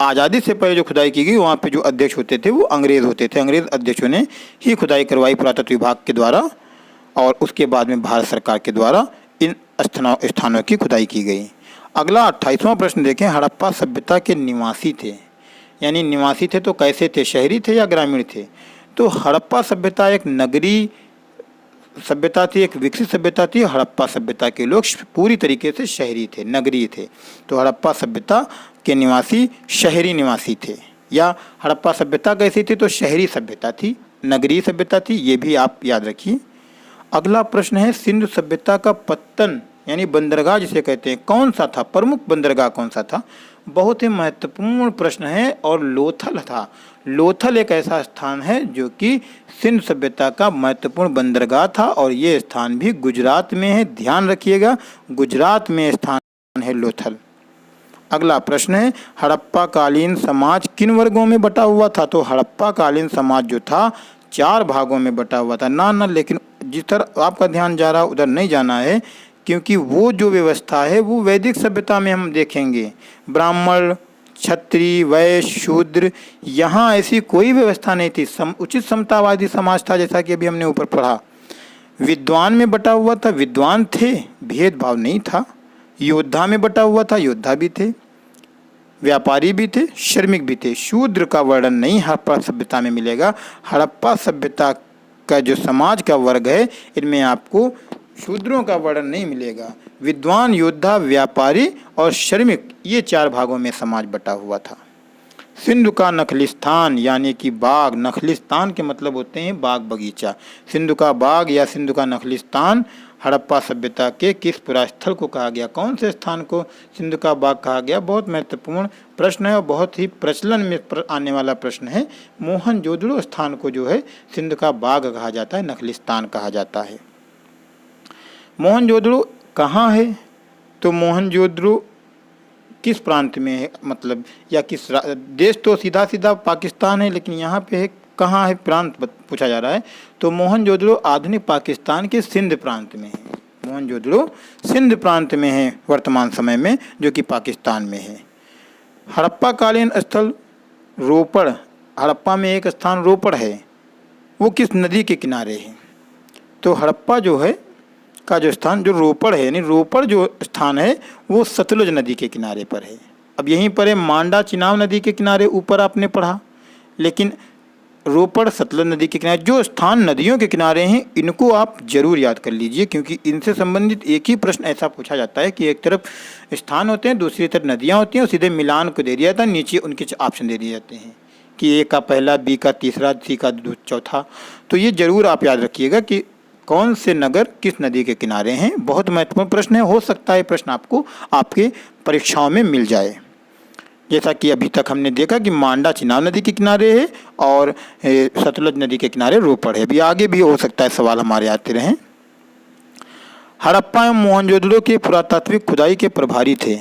आज़ादी से पहले जो खुदाई की गई, वहाँ पे जो अध्यक्ष होते थे वो अंग्रेज़ होते थे। अंग्रेज़ अध्यक्षों ने ही खुदाई करवाई पुरातत्व विभाग के द्वारा, और उसके बाद में भारत सरकार के द्वारा इन स्थानों की खुदाई की गई। अगला 28वां प्रश्न देखें, हड़प्पा सभ्यता के निवासी थे, यानी निवासी थे तो कैसे थे, शहरी थे या ग्रामीण थे? तो हड़प्पा सभ्यता एक नगरी सभ्यता थी, एक विकसित सभ्यता थी। हड़प्पा सभ्यता के लोग पूरी तरीके से शहरी थे, नगरीय थे। तो हड़प्पा सभ्यता के निवासी शहरी निवासी थे। या हड़प्पा सभ्यता कैसी थी? तो शहरी सभ्यता थी, नगरीय सभ्यता थी, ये भी आप याद रखिए। अगला प्रश्न है, सिंधु सभ्यता का पत्तन यानी बंदरगाह जिसे कहते हैं, कौन सा था? प्रमुख बंदरगाह कौन सा था? बहुत ही महत्वपूर्ण प्रश्न है, और लोथल था। लोथल एक ऐसा स्थान है जो कि सिंधु सभ्यता का महत्वपूर्ण बंदरगाह था, और ये स्थान भी गुजरात में है। ध्यान रखिएगा, गुजरात में स्थान है लोथल। अगला प्रश्न है, हड़प्पा कालीन समाज किन वर्गों में बटा हुआ था? तो हड़प्पा कालीन समाज जो था 4 भागों में बटा हुआ था। ना लेकिन जिस तरह आपका ध्यान जा रहा उधर नहीं जाना है, क्योंकि वो जो व्यवस्था है वो वैदिक सभ्यता में हम देखेंगे। ब्राह्मण, क्षत्रिय, वैश्य, शूद्र, यहाँ ऐसी कोई व्यवस्था नहीं थी। उचित समतावादी समाज था, जैसा कि अभी हमने ऊपर पढ़ा। विद्वान में बटा हुआ था, विद्वान थे, भेदभाव नहीं था। योद्धा में बटा हुआ था, योद्धा भी थे, व्यापारी भी थे, श्रमिक भी थे। शूद्र का वर्णन नहीं हड़प्पा सभ्यता में मिलेगा। हड़प्पा सभ्यता का जो समाज का वर्ग है, इनमें आपको शूद्रों का वर्णन नहीं मिलेगा। विद्वान, योद्धा, व्यापारी और श्रमिक, ये 4 भागों में समाज बटा हुआ था। सिंधु का नखलिस्तान यानी कि बाग, नखलिस्तान के मतलब होते हैं बाग बगीचा। सिंधु का बाग या सिंधु का नखलिस्तान हड़प्पा सभ्यता के किस पुरास्थल को कहा गया? कौन से स्थान को सिंधु का बाग कहा गया? बहुत महत्वपूर्ण प्रश्न है और बहुत ही प्रचलन में आने वाला प्रश्न है। मोहनजोदड़ो स्थान को जो है सिंधु का बाग कहा जाता है, नखलिस्तान कहा जाता है। मोहनजोदड़ो कहाँ है? तो मोहनजोदड़ो किस प्रांत में है, मतलब या किस देश? तो सीधा सीधा पाकिस्तान है, लेकिन यहाँ पे है कहाँ है प्रांत पूछा जा रहा है। तो मोहनजोदड़ो आधुनिक पाकिस्तान के सिंध प्रांत में है। मोहनजोदड़ो सिंध प्रांत में है वर्तमान समय में, जो कि पाकिस्तान में है। हड़प्पा कालीन स्थल रोपड़, हड़प्पा में एक स्थान रोपड़ है, वो किस नदी के किनारे है? तो हड़प्पा जो है का जो स्थान जो रोपड़ है, यानी रोपड़ जो स्थान है वो सतलुज नदी के किनारे पर है। अब यहीं पर है मांडा चिनाब नदी के किनारे, ऊपर आपने पढ़ा, लेकिन रोपड़ सतलुज नदी के किनारे। जो स्थान नदियों के किनारे हैं इनको आप जरूर याद कर लीजिए, क्योंकि इनसे संबंधित एक ही प्रश्न ऐसा पूछा जाता है कि एक तरफ स्थान होते हैं, दूसरी तरफ नदियाँ होती हैं, और सीधे मिलान को दे दिया जाता है, नीचे उनके ऑप्शन दे दिए जाते हैं कि ए का पहला, बी का तीसरा, सी का चौथा। तो ये जरूर आप याद रखिएगा कि कौन से नगर किस नदी के किनारे हैं। बहुत महत्वपूर्ण प्रश्न है, हो सकता है प्रश्न आपको आपके परीक्षाओं में मिल जाए। जैसा कि अभी तक हमने देखा कि मांडा चिनाब नदी के किनारे है और सतलुज नदी के किनारे रोपड़ है। अभी आगे भी हो सकता है सवाल हमारे आते रहें। हड़प्पा एवं मोहनजोदड़ो के पुरातात्विक खुदाई के प्रभारी थे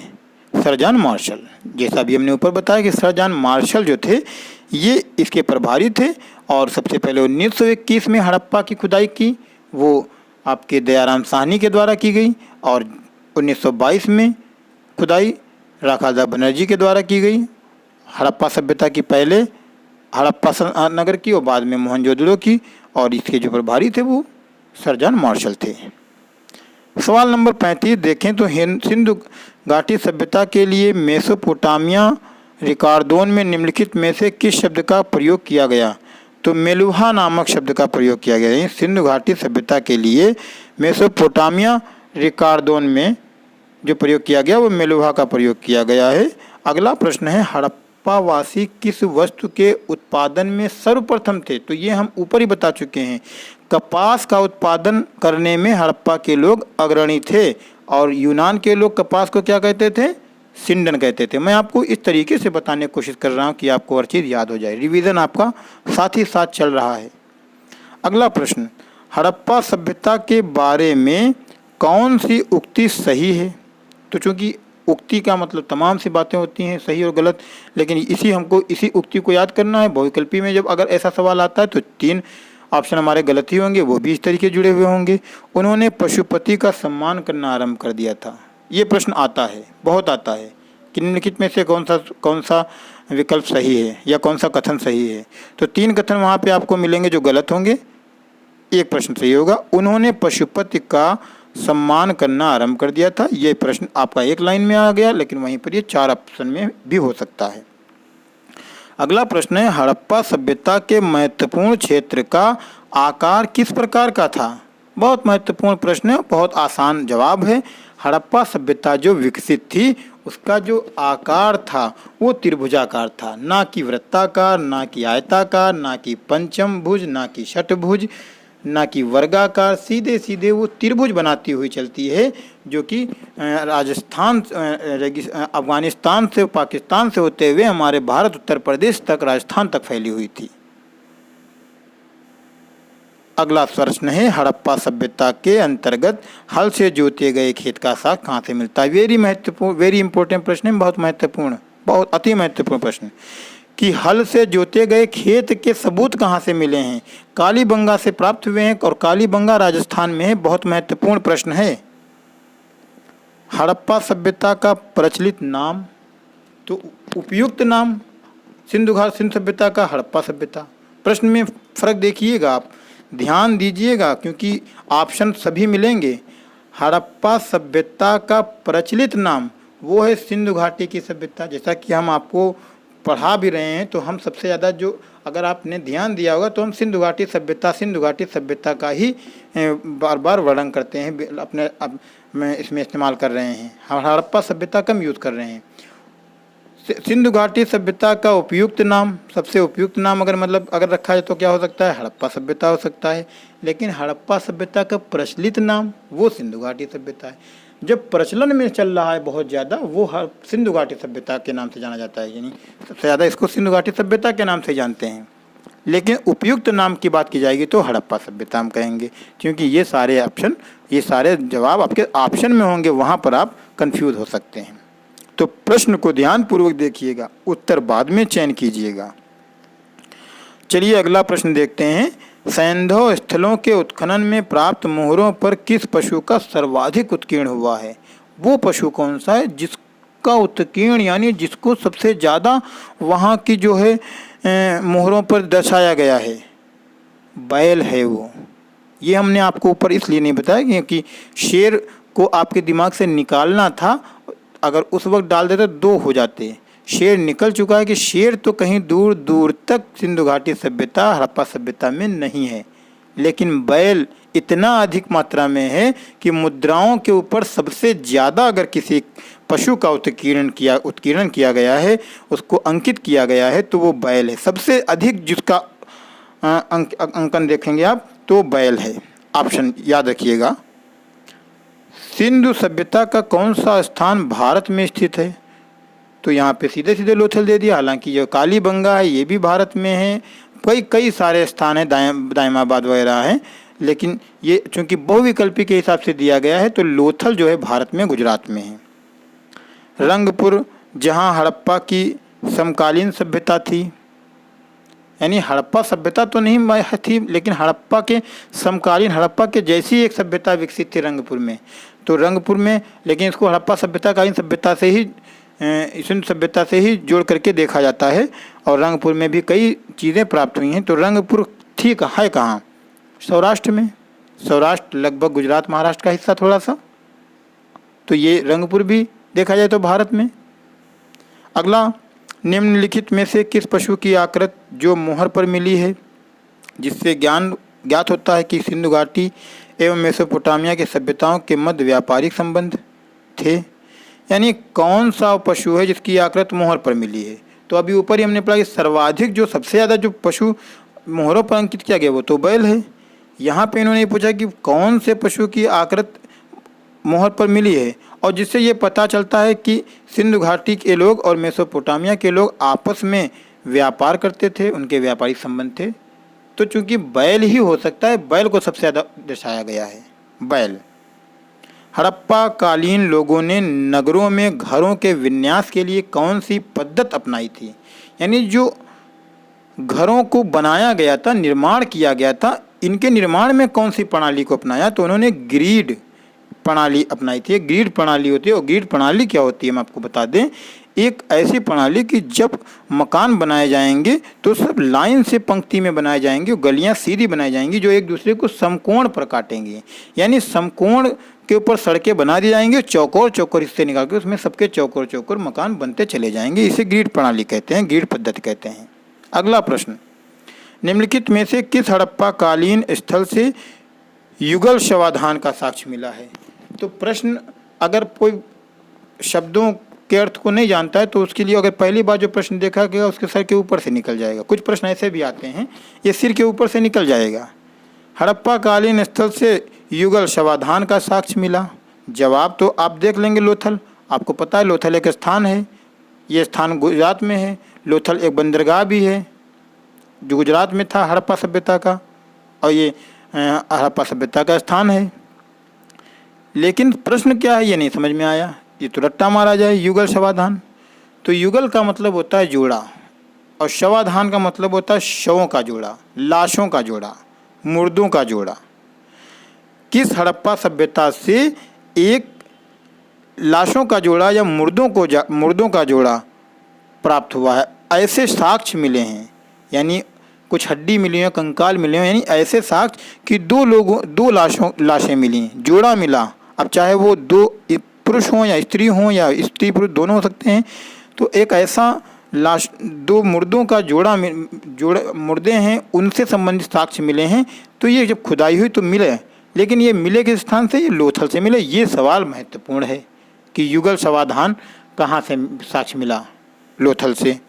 सर जॉन मार्शल। जैसा भी हमने ऊपर बताया कि सर जॉन मार्शल जो थे ये इसके प्रभारी थे, और सबसे पहले 1921 में हड़प्पा की खुदाई की, वो आपके दयाराम साहनी के द्वारा की गई, और 1922 में खुदाई राखालदास बनर्जी के द्वारा की गई। हड़प्पा सभ्यता की पहले हड़प्पा नगर की और बाद में मोहनजोदड़ो की, और इसके जो प्रभारी थे वो सर जॉन मार्शल थे। सवाल नंबर 35 देखें तो सिंधु घाटी सभ्यता के लिए मेसोपोटामिया रिकार्डोन में निम्नलिखित में से किस शब्द का प्रयोग किया गया? तो मेलुहा नामक शब्द का प्रयोग किया गया है। सिंधु घाटी सभ्यता के लिए मेसोपोटामिया रिकार्डोन में जो प्रयोग किया गया वो मेलुहा का प्रयोग किया गया है। अगला प्रश्न है हड़प्पावासी किस वस्तु के उत्पादन में सर्वप्रथम थे? तो ये हम ऊपर ही बता चुके हैं, कपास का उत्पादन करने में हड़प्पा के लोग अग्रणी थे, और यूनान के लोग कपास को क्या कहते थे? सिंडन कहते थे। मैं आपको इस तरीके से बताने की कोशिश कर रहा हूँ कि आपको हर चीज़ याद हो जाए, रिवीजन आपका साथ ही साथ चल रहा है। अगला प्रश्न, हड़प्पा सभ्यता के बारे में कौन सी उक्ति सही है? तो चूँकि उक्ति का मतलब तमाम सी बातें होती हैं सही और गलत, लेकिन इसी उक्ति को याद करना है। बहुविकल्पी में जब अगर ऐसा सवाल आता है तो 3 ऑप्शन हमारे गलत ही होंगे, वो भी इस तरीके जुड़े हुए होंगे। उन्होंने पशुपति का सम्मान करना आरंभ कर दिया था। ये प्रश्न आता है, बहुत आता है कि निम्नलिखित में से कौन सा विकल्प सही है या कौन सा कथन सही है? तो 3 कथन वहाँ पे आपको मिलेंगे जो गलत होंगे, एक प्रश्न सही होगा। उन्होंने पशुपति का सम्मान करना आरंभ कर दिया था, ये प्रश्न आपका एक लाइन में आ गया, लेकिन वहीं पर ये 4 ऑप्शन में भी हो सकता है। अगला प्रश्न है हड़प्पा सभ्यता के महत्वपूर्ण क्षेत्र का आकार किस प्रकार का था? बहुत महत्वपूर्ण प्रश्न है, बहुत आसान जवाब है। हड़प्पा सभ्यता जो विकसित थी उसका जो आकार था वो त्रिभुजाकार था, ना कि वृत्ताकार, ना कि आयताकार, ना कि पंचमभुज, ना कि षटभुज, ना कि वर्गाकार। सीधे सीधे वो त्रिभुज बनाती हुई चलती है, जो कि राजस्थान, अफगानिस्तान से, पाकिस्तान से होते हुए हमारे भारत, उत्तर प्रदेश तक, राजस्थान तक फैली हुई थी। अगला प्रश्न है हड़प्पा सभ्यता के अंतर्गत हल से जोते गए खेत का साग कहाँ से मिलता है? वेरी इंपॉर्टेंट प्रश्न है, बहुत महत्वपूर्ण, बहुत अति महत्वपूर्ण प्रश्न कि हल से जोते गए खेत के सबूत कहाँ से मिले हैं? कालीबंगा से प्राप्त हुए हैं, और कालीबंगा राजस्थान में है। बहुत महत्वपूर्ण प्रश्न है। हड़प्पा सभ्यता का प्रचलित नाम, तो उपयुक्त नाम सिंधु सभ्यता का हड़प्पा सभ्यता। प्रश्न में फर्क देखिएगा, आप ध्यान दीजिएगा क्योंकि ऑप्शन सभी मिलेंगे। हड़प्पा सभ्यता का प्रचलित नाम वो है सिंधु घाटी की सभ्यता। जैसा कि हम आपको पढ़ा भी रहे हैं तो हम सबसे ज़्यादा जो, अगर आपने ध्यान दिया होगा तो हम सिंधु घाटी सभ्यता का ही बार बार वर्णन करते हैं, अपने में इसमें इस्तेमाल कर रहे हैं। हम हड़प्पा सभ्यता कम यूज़ कर रहे हैं। सिंधु घाटी सभ्यता का उपयुक्त नाम, सबसे उपयुक्त नाम अगर रखा जाए तो क्या हो सकता है? हड़प्पा सभ्यता हो सकता है। लेकिन हड़प्पा सभ्यता का प्रचलित नाम वो सिंधु घाटी सभ्यता है। जब प्रचलन में चल रहा है बहुत ज़्यादा, वो सिंधु घाटी सभ्यता के नाम से जाना जाता है, यानी सबसे ज़्यादा इसको सिंधु घाटी सभ्यता के नाम से जानते हैं। लेकिन उपयुक्त नाम की बात की जाएगी तो हड़प्पा सभ्यता हम कहेंगे, क्योंकि ये सारे जवाब आपके ऑप्शन में होंगे, वहाँ पर आप कंफ्यूज हो सकते हैं। तो प्रश्न को ध्यानपूर्वक देखिएगा, उत्तर बाद में चयन कीजिएगा। चलिए अगला प्रश्न देखते हैं। सैंधव स्थलों के उत्खनन में प्राप्त मोहरों पर किस पशु का सर्वाधिक उत्कीर्ण हुआ है? वो पशु कौन सा है जिसका उत्कीर्ण यानी जिसको सबसे ज़्यादा वहाँ की जो है मोहरों पर दर्शाया गया है? बैल है वो। ये हमने आपको ऊपर इसलिए नहीं बताया क्योंकि शेर को आपके दिमाग से निकालना था, अगर उस वक्त डाल देते 2 हो जाते। शेर निकल चुका है कि शेर तो कहीं दूर दूर तक सिंधु घाटी सभ्यता हड़प्पा सभ्यता में नहीं है, लेकिन बैल इतना अधिक मात्रा में है कि मुद्राओं के ऊपर सबसे ज़्यादा अगर किसी पशु का उत्कीर्ण किया गया है, उसको अंकित किया गया है तो वो बैल है। सबसे अधिक जिसका अंकन देखेंगे आप तो बैल है। ऑप्शन याद रखिएगा। सिंधु सभ्यता का कौन सा स्थान भारत में स्थित है? तो यहाँ पे सीधे सीधे लोथल दे दिया। हालांकि जो कालीबंगा है ये भी भारत में है, कई सारे स्थान हैं, दायमाबाद वगैरह हैं, लेकिन ये चूँकि बहुविकल्पी के हिसाब से दिया गया है तो लोथल जो है भारत में, गुजरात में है। रंगपुर, जहाँ हड़प्पा की समकालीन सभ्यता थी, यानी हड़प्पा सभ्यता तो नहीं थी लेकिन हड़प्पा के समकालीन, हड़प्पा के जैसी एक सभ्यता विकसित थी रंगपुर में। तो रंगपुर में, लेकिन इसको हड़प्पा सभ्यताकालीन सभ्यता से ही, सिंधु सभ्यता से ही जोड़ करके देखा जाता है, और रंगपुर में भी कई चीज़ें प्राप्त हुई हैं। तो रंगपुर ठीक है कहाँ? सौराष्ट्र में। सौराष्ट्र लगभग गुजरात महाराष्ट्र का हिस्सा थोड़ा सा, तो ये रंगपुर भी देखा जाए तो भारत में। अगला, निम्नलिखित में से किस पशु की आकृत जो मोहर पर मिली है जिससे ज्ञात होता है कि सिंधु घाटी एवं मेसोपोटामिया की सभ्यताओं के मध्य व्यापारिक संबंध थे? यानी कौन सा पशु है जिसकी आकृत मोहर पर मिली है? तो अभी ऊपर ही हमने पढ़ा कि सर्वाधिक जो सबसे ज़्यादा जो पशु मोहरों पर अंकित किया गया वो तो बैल है। यहाँ पे इन्होंने पूछा कि कौन से पशु की आकृत मोहर पर मिली है, और जिससे ये पता चलता है कि सिंधु घाटी के लोग और मेसोपोटामिया के लोग आपस में व्यापार करते थे, उनके व्यापारिक संबंध थे। तो चूंकि बैल ही हो सकता है, बैल को सबसे ज़्यादा दर्शाया गया है, बैल। हड़प्पा कालीन लोगों ने नगरों में घरों के विन्यास के लिए कौन सी पद्धति अपनाई थी? यानी जो घरों को बनाया गया था, निर्माण किया गया था, इनके निर्माण में कौन सी प्रणाली को अपनाया? तो उन्होंने ग्रिड प्रणाली अपनाई थी। ग्रिड प्रणाली होती है, और ग्रिड प्रणाली क्या होती है हम आपको बता दें। एक ऐसी प्रणाली कि जब मकान बनाए जाएंगे तो सब लाइन से पंक्ति में बनाए जाएंगे, गलियां सीधी बनाई जाएंगी जो एक दूसरे को समकोण पर काटेंगी, यानी समकोण के ऊपर सड़कें बना दी जाएंगी, चौकोर चौकोर हिस्से निकाल के उसमें सबके चौकोर चौकोर मकान बनते चले जाएंगे। इसे ग्रिड प्रणाली कहते हैं, ग्रिड पद्धति कहते हैं। अगला प्रश्न, निम्नलिखित में से किस हड़प्पा कालीन स्थल से युगल शवाधान का साक्ष्य मिला है? तो प्रश्न, अगर कोई शब्दों के अर्थ को नहीं जानता है तो उसके लिए अगर पहली बार जो प्रश्न देखा गया उसके सर के ऊपर से निकल जाएगा। कुछ प्रश्न ऐसे भी आते हैं, ये सिर के ऊपर से निकल जाएगा। हड़प्पा कालीन स्थल से युगल शवाधान का साक्ष्य मिला। जवाब तो आप देख लेंगे, लोथल। आपको पता है लोथल एक स्थान है, ये स्थान गुजरात में है। लोथल एक बंदरगाह भी है जो गुजरात में था हड़प्पा सभ्यता का, और ये हड़प्पा सभ्यता का स्थान है। लेकिन प्रश्न क्या है ये नहीं समझ में आया, ये तो रट्टा मारा जाए। युगल शवाधान, तो युगल का मतलब होता है जोड़ा, और शवाधान का मतलब होता है शवों का जोड़ा, लाशों का जोड़ा, मुर्दों का जोड़ा। किस हड़प्पा सभ्यता से एक लाशों का जोड़ा या मुर्दों का जोड़ा प्राप्त हुआ है। ऐसे साक्ष्य मिले हैं, यानी कुछ हड्डी मिली है, कंकाल मिले हैं, यानी ऐसे साक्ष्य कि दो लाशें मिली, जोड़ा मिला। अब चाहे वो दो पुरुष हों या स्त्री हों या स्त्री पुरुष दोनों हो सकते हैं। तो एक ऐसा लाश, दो मुर्दों का जोड़ा मुर्दे हैं, उनसे संबंधित साक्ष्य मिले हैं। तो ये जब खुदाई हुई तो मिले, लेकिन ये मिले किस स्थान से? ये लोथल से मिले। ये सवाल महत्वपूर्ण है कि युगल समाधान कहाँ से साक्ष्य मिला? लोथल से।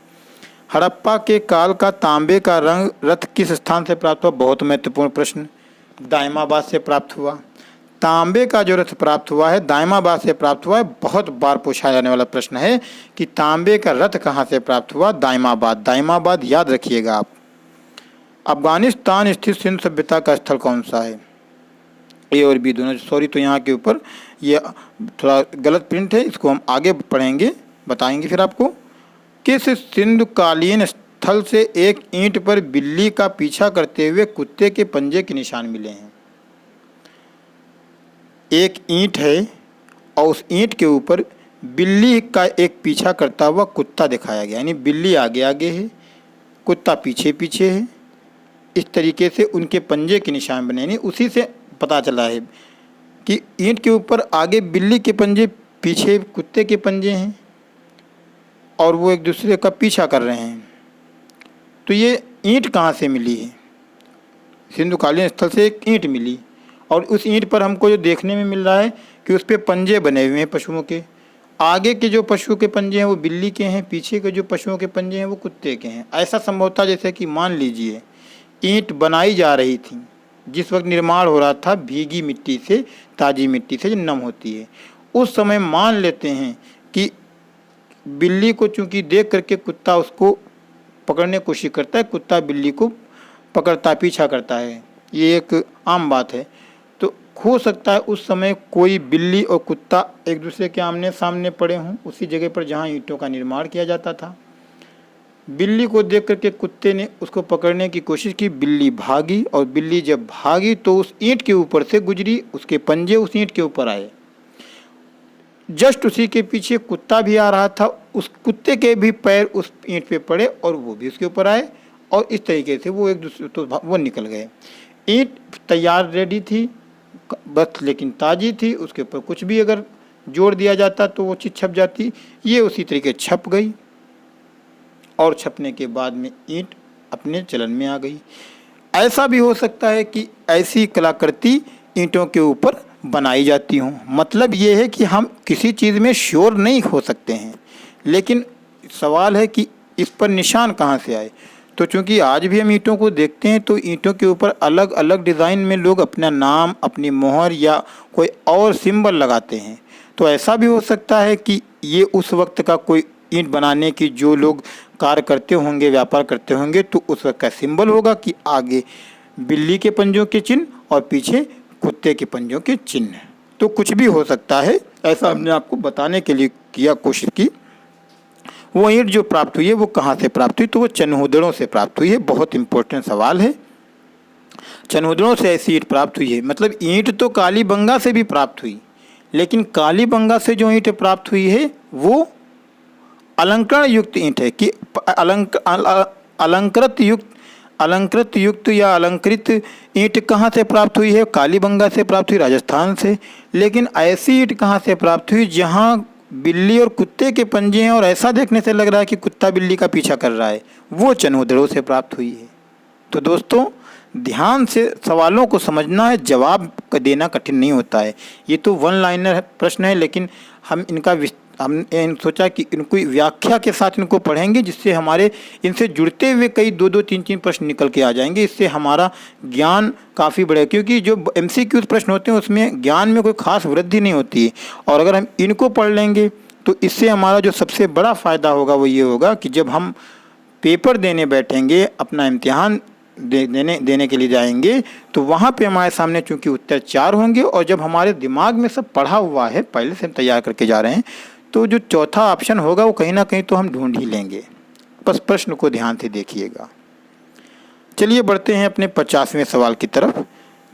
हड़प्पा के काल का तांबे का रंग रथ किस स्थान से प्राप्त हुआ? बहुत महत्वपूर्ण प्रश्न। दायमाबाद से प्राप्त हुआ। तांबे का जो रथ प्राप्त हुआ है दायमाबाद से प्राप्त हुआ है। बहुत बार पूछा जाने वाला प्रश्न है कि तांबे का रथ कहाँ से प्राप्त हुआ? दायमाबाद। दायमाबाद याद रखिएगा आप। अफगानिस्तान स्थित सिंधु सभ्यता का स्थल कौन सा है? ए और बी दोनों, सॉरी, तो यहाँ के ऊपर ये थोड़ा गलत प्रिंट है, इसको हम आगे पढ़ेंगे, बताएंगे फिर आपको। किस सिंधुकालीन स्थल से एक ईंट पर बिल्ली का पीछा करते हुए कुत्ते के पंजे के निशान मिले हैं? एक ईंट है और उस ईंट के ऊपर बिल्ली का एक पीछा करता हुआ कुत्ता दिखाया गया, यानी बिल्ली आगे आगे है, कुत्ता पीछे पीछे है। इस तरीके से उनके पंजे के निशान बने, यानी उसी से पता चला है कि ईंट के ऊपर आगे बिल्ली के पंजे, पीछे कुत्ते के पंजे हैं और वो एक दूसरे का पीछा कर रहे हैं। तो ये ईंट कहाँ से मिली है? सिंधुकालीन स्थल से एक ईंट मिली और उस ईंट पर हमको जो देखने में मिल रहा है कि उस पर पंजे बने हुए हैं पशुओं के। आगे के जो पशु के पंजे हैं वो बिल्ली के हैं, पीछे के जो पशुओं के पंजे हैं वो कुत्ते के हैं। ऐसा संभव था जैसे कि मान लीजिए ईंट बनाई जा रही थी, जिस वक्त निर्माण हो रहा था भीगी मिट्टी से, ताज़ी मिट्टी से जो नम होती है, उस समय मान लेते हैं कि बिल्ली को चूंकि देख करके कुत्ता उसको पकड़ने की कोशिश करता है, कुत्ता बिल्ली को पकड़ता पीछा करता है, ये एक आम बात है। तो हो सकता है उस समय कोई बिल्ली और कुत्ता एक दूसरे के आमने सामने पड़े हों उसी जगह पर जहाँ ईंटों का निर्माण किया जाता था। बिल्ली को देख करके कुत्ते ने उसको पकड़ने की कोशिश की, बिल्ली भागी और बिल्ली जब भागी तो उस ईंट के ऊपर से गुजरी, उसके पंजे उस ईंट के ऊपर आए। जस्ट उसी के पीछे कुत्ता भी आ रहा था, उस कुत्ते के भी पैर उस ईंट पे पड़े और वो भी उसके ऊपर आए और इस तरीके से वो एक दूसरे तो वो निकल गए। ईंट तैयार रेडी थी बस, लेकिन ताज़ी थी, उसके ऊपर कुछ भी अगर जोड़ दिया जाता तो वो चीज़ छप जाती। ये उसी तरीके छप गई और छपने के बाद में ईंट अपने चलन में आ गई। ऐसा भी हो सकता है कि ऐसी कलाकृति ईंटों के ऊपर बनाई जाती हों। मतलब ये है कि हम किसी चीज़ में श्योर नहीं हो सकते हैं, लेकिन सवाल है कि इस पर निशान कहाँ से आए। तो चूंकि आज भी हम ईंटों को देखते हैं तो ईंटों के ऊपर अलग अलग डिज़ाइन में लोग अपना नाम, अपनी मोहर या कोई और सिंबल लगाते हैं। तो ऐसा भी हो सकता है कि ये उस वक्त का कोई ईंट बनाने की जो लोग कार्य करते होंगे, व्यापार करते होंगे, तो उस वक्त का सिंबल होगा कि आगे बिल्ली के पंजों के चिन्ह और पीछे कुत्ते के पंजों के चिन्ह। तो कुछ भी हो सकता है, ऐसा हमने आपको बताने के लिए कोशिश की। वो ईंट जो प्राप्त हुई है वो कहाँ से प्राप्त हुई? तो वो चनहूदड़ों से प्राप्त हुई है। बहुत इंपॉर्टेंट सवाल है। चनहूदड़ों से ऐसी ईंट प्राप्त हुई है। मतलब ईंट तो कालीबंगा से भी प्राप्त हुई, लेकिन कालीबंगा से जो ईंट प्राप्त हुई है वो अलंकरण युक्त ईंट है कि अलंकृत युक्त या अलंकृत ईंट कहाँ से प्राप्त हुई है? कालीबंगा से प्राप्त हुई, राजस्थान से। लेकिन ऐसी ईंट कहाँ से प्राप्त हुई जहाँ बिल्ली और कुत्ते के पंजे हैं और ऐसा देखने से लग रहा है कि कुत्ता बिल्ली का पीछा कर रहा है? वो चनहूदड़ों से प्राप्त हुई है। तो दोस्तों ध्यान से सवालों को समझना है, जवाब देना कठिन नहीं होता है। ये तो वन लाइनर प्रश्न है, लेकिन हम हमने सोचा कि इनको व्याख्या के साथ इनको पढ़ेंगे, जिससे हमारे इनसे जुड़ते हुए कई दो तीन प्रश्न निकल के आ जाएंगे। इससे हमारा ज्ञान काफ़ी बढ़ेगा, क्योंकि जो MCQ प्रश्न होते हैं उसमें ज्ञान में कोई खास वृद्धि नहीं होती है। और अगर हम इनको पढ़ लेंगे तो इससे हमारा जो सबसे बड़ा फ़ायदा होगा वो ये होगा कि जब हम पेपर देने बैठेंगे, अपना इम्तिहान देने के लिए जाएंगे, तो वहाँ पे हमारे सामने चूँकि उत्तर 4 होंगे और जब हमारे दिमाग में सब पढ़ा हुआ है, पहले से हम तैयार करके जा रहे हैं, तो जो चौथा ऑप्शन होगा वो कहीं ना कहीं तो हम ढूंढ ही लेंगे। बस प्रश्न को ध्यान से देखिएगा। चलिए बढ़ते हैं अपने 50वें सवाल की तरफ।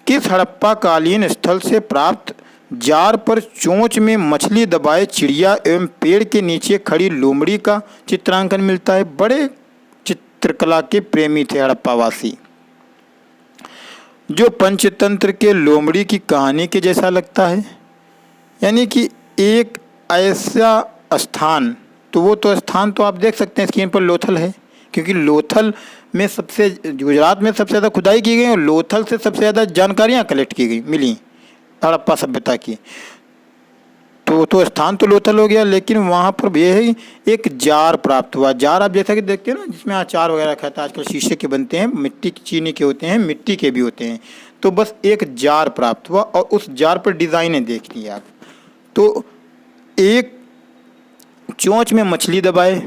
किस हड़प्पा कालीन स्थल से प्राप्त जार पर चोंच में मछली दबाए चिड़िया एवं पेड़ के नीचे खड़ी लोमड़ी का चित्रांकन मिलता है। बड़े चित्रकला के प्रेमी थे हड़प्पावासी। जो पंचतंत्र के लोमड़ी की कहानी के जैसा लगता है, यानी कि एक ऐसा स्थान, तो वो तो स्थान तो आप देख सकते हैं स्क्रीन पर, लोथल है। क्योंकि लोथल में सबसे, गुजरात में सबसे ज़्यादा खुदाई की गई और लोथल से सबसे ज़्यादा जानकारियाँ कलेक्ट की गई मिली हड़प्पा सभ्यता की। तो स्थान तो लोथल हो गया, लेकिन वहाँ पर यह है एक जार प्राप्त हुआ। जार आप जैसा कि देखते हैं ना, जिसमें अचार वगैरह खाता है, आजकल शीशे के बनते हैं, मिट्टी की, चीनी के होते हैं, मिट्टी के भी होते हैं। तो बस एक जार प्राप्त हुआ और उस जार पर डिज़ाइनें देख ली आप। तो एक चोंच में मछली दबाए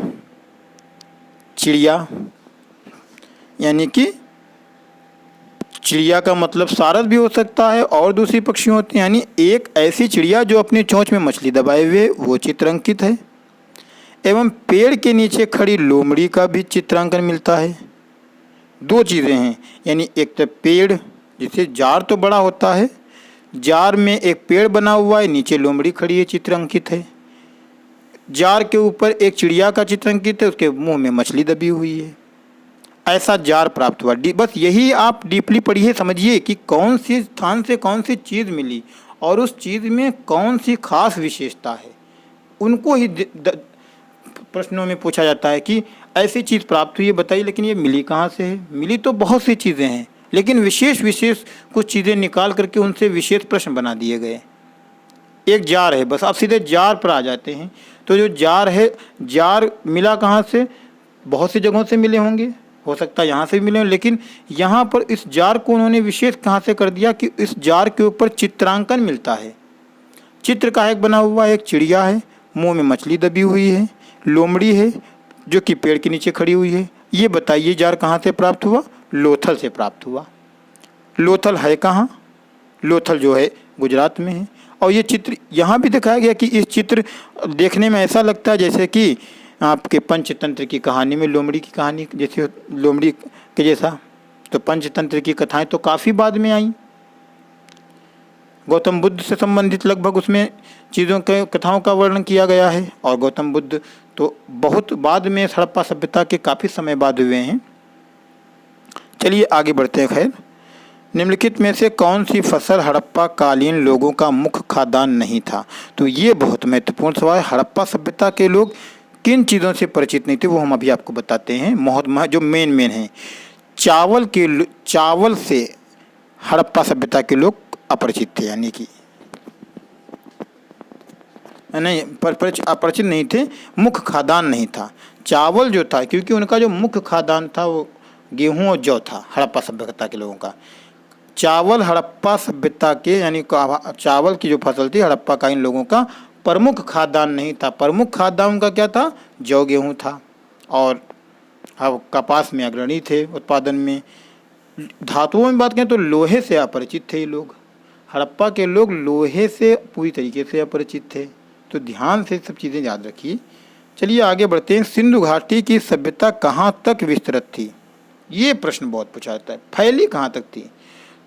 चिड़िया, यानी कि चिड़िया का मतलब सारस भी हो सकता है और दूसरी पक्षी होते हैं, यानी एक ऐसी चिड़िया जो अपनी चोंच में मछली दबाए हुए वो चित्रांकित है। एवं पेड़ के नीचे खड़ी लोमड़ी का भी चित्रांकन मिलता है। दो चीज़ें हैं, यानी एक तो पेड़, जिसे जार तो बड़ा होता है, जार में एक पेड़ बना हुआ है, नीचे लोमड़ी खड़ी है, चित्रांकित है। जार के ऊपर एक चिड़िया का चित्रांकित है, उसके मुंह में मछली दबी हुई है। ऐसा जार प्राप्त हुआ। बस यही आप डीपली पढ़िए, समझिए कि कौन सी स्थान से कौन सी चीज़ मिली और उस चीज़ में कौन सी खास विशेषता है। उनको ही प्रश्नों में पूछा जाता है कि ऐसी चीज़ प्राप्त हुई है, बताइए, लेकिन ये मिली कहाँ से है। मिली तो बहुत सी चीज़ें हैं, लेकिन विशेष कुछ चीज़ें निकाल करके उनसे विशेष प्रश्न बना दिए गए। एक जार है, बस आप सीधे जार पर आ जाते हैं। तो जो जार है, जार मिला कहाँ से, बहुत सी जगहों से मिले होंगे, हो सकता है यहाँ से भी मिले, लेकिन यहाँ पर इस जार को उन्होंने विशेष कहाँ से कर दिया कि इस जार के ऊपर चित्रांकन मिलता है। चित्र का एक बना हुआ, एक चिड़िया है, मुंह में मछली दबी हुई है, लोमड़ी है जो कि पेड़ के नीचे खड़ी हुई है। ये बताइए जार कहाँ से प्राप्त हुआ? लोथल से प्राप्त हुआ। लोथल है कहाँ? लोथल जो है गुजरात में है। और ये चित्र यहाँ भी दिखाया गया कि इस चित्र देखने में ऐसा लगता है जैसे कि आपके पंचतंत्र की कहानी में लोमड़ी की कहानी जैसे, लोमड़ी के जैसा। तो पंचतंत्र की कथाएं तो काफ़ी बाद में आई, गौतम बुद्ध से संबंधित लगभग उसमें चीज़ों के, कथाओं का वर्णन किया गया है। और गौतम बुद्ध तो बहुत बाद में हड़प्पा सभ्यता के काफ़ी समय बाद हुए हैं। चलिए आगे बढ़ते हैं। खैर, निम्नलिखित में से कौन सी फसल हड़प्पा कालीन लोगों का मुख्य खाद्यान्न नहीं था? तो ये बहुत महत्वपूर्ण सवाल है। हड़प्पा सभ्यता के लोग किन चीज़ों से परिचित नहीं थे वो हम अभी आपको बताते हैं। जो मेन हैं, चावल से हड़प्पा सभ्यता के लोग अपरिचित थे, यानी कि नहीं अपरिचित नहीं थे, मुख्य खाद्यान्न नहीं था चावल जो था, क्योंकि उनका जो मुख्य खाद्यान्न था वो गेहूं और जौ था। हड़प्पा सभ्यता के लोगों का चावल हड़प्पा सभ्यता के, यानी चावल की जो फसल थी हड़प्पा का इन लोगों का प्रमुख खाद्यान्न नहीं था। प्रमुख खाद्यान्न उनका क्या था? जौ गेहूं था। और अब कपास में अग्रणी थे उत्पादन में। धातुओं में बात करें तो लोहे से अपरिचित थे ये लोग। हड़प्पा के लोग लोहे से पूरी तरीके से अपरिचित थे। तो ध्यान से सब चीज़ें याद रखिए। चलिए आगे बढ़ते हैं। सिंधु घाटी की सभ्यता कहाँ तक विस्तृत थी? ये प्रश्न बहुत पूछा जाता है। फैली कहाँ तक थी?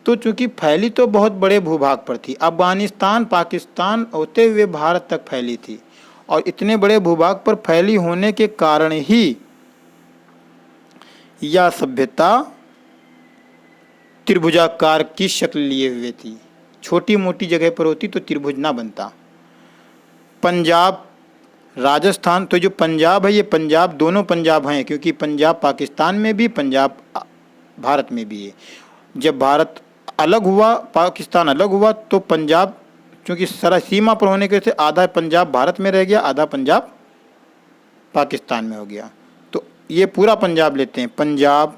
तो चूंकि फैली तो बहुत बड़े भूभाग पर थी, अफगानिस्तान पाकिस्तान होते हुए भारत तक फैली थी। और इतने बड़े भूभाग पर फैली होने के कारण ही यह सभ्यता त्रिभुजाकार की शक्ल लिए हुए थी। छोटी मोटी जगह पर होती तो त्रिभुज ना बनता। पंजाब राजस्थान, तो जो पंजाब है ये पंजाब दोनों पंजाब हैं, क्योंकि पंजाब पाकिस्तान में भी, पंजाब भारत में भी है। जब भारत अलग हुआ, पाकिस्तान अलग हुआ, तो पंजाब चूँकि सीमा पर होने की वजह से आधा पंजाब भारत में रह गया, आधा पंजाब पाकिस्तान में हो गया। तो ये पूरा पंजाब लेते हैं, पंजाब,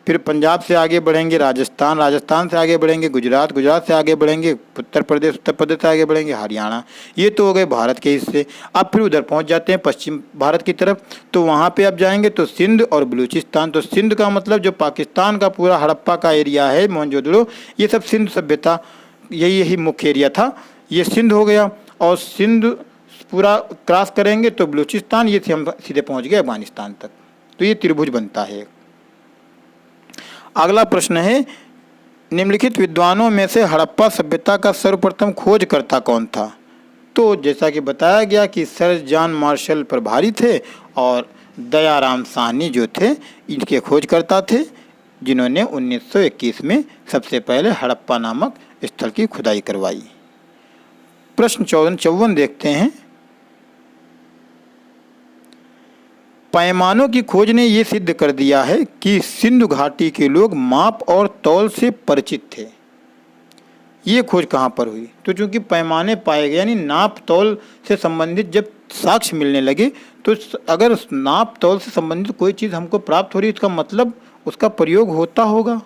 फिर पंजाब से आगे बढ़ेंगे राजस्थान, राजस्थान से आगे बढ़ेंगे गुजरात, गुजरात से आगे बढ़ेंगे उत्तर प्रदेश, उत्तर प्रदेश से आगे बढ़ेंगे हरियाणा। ये तो हो गए भारत के हिस्से। अब फिर उधर पहुंच जाते हैं पश्चिम भारत की तरफ, तो वहाँ पे अब जाएंगे तो सिंध और बलूचिस्तान। तो सिंध का मतलब जो पाकिस्तान का पूरा हड़प्पा का एरिया है, मोहनजोदड़ो, ये सब सिंध सभ्यता, यही मुख्य एरिया था, ये सिंध हो गया। और सिंध पूरा क्रॉस करेंगे तो बलूचिस्तान, ये हम सीधे पहुँच गए अफगानिस्तान तक। तो ये त्रिभुज बनता है। अगला प्रश्न है, निम्नलिखित विद्वानों में से हड़प्पा सभ्यता का सर्वप्रथम खोजकर्ता कौन था? तो जैसा कि बताया गया कि सर जॉन मार्शल प्रभारी थे और दयाराम साहनी जो थे इनके खोजकर्ता थे, जिन्होंने 1921 में सबसे पहले हड़प्पा नामक स्थल की खुदाई करवाई। प्रश्न 54 देखते हैं। पैमानों की खोज ने ये सिद्ध कर दिया है कि सिंधु घाटी के लोग माप और तौल से परिचित थे। ये खोज कहाँ पर हुई? तो चूंकि पैमाने पाए गए, यानी नाप तौल से संबंधित जब साक्ष्य मिलने लगे, तो अगर नाप तौल से संबंधित कोई चीज़ हमको प्राप्त हो रही है, इसका मतलब उसका प्रयोग होता होगा,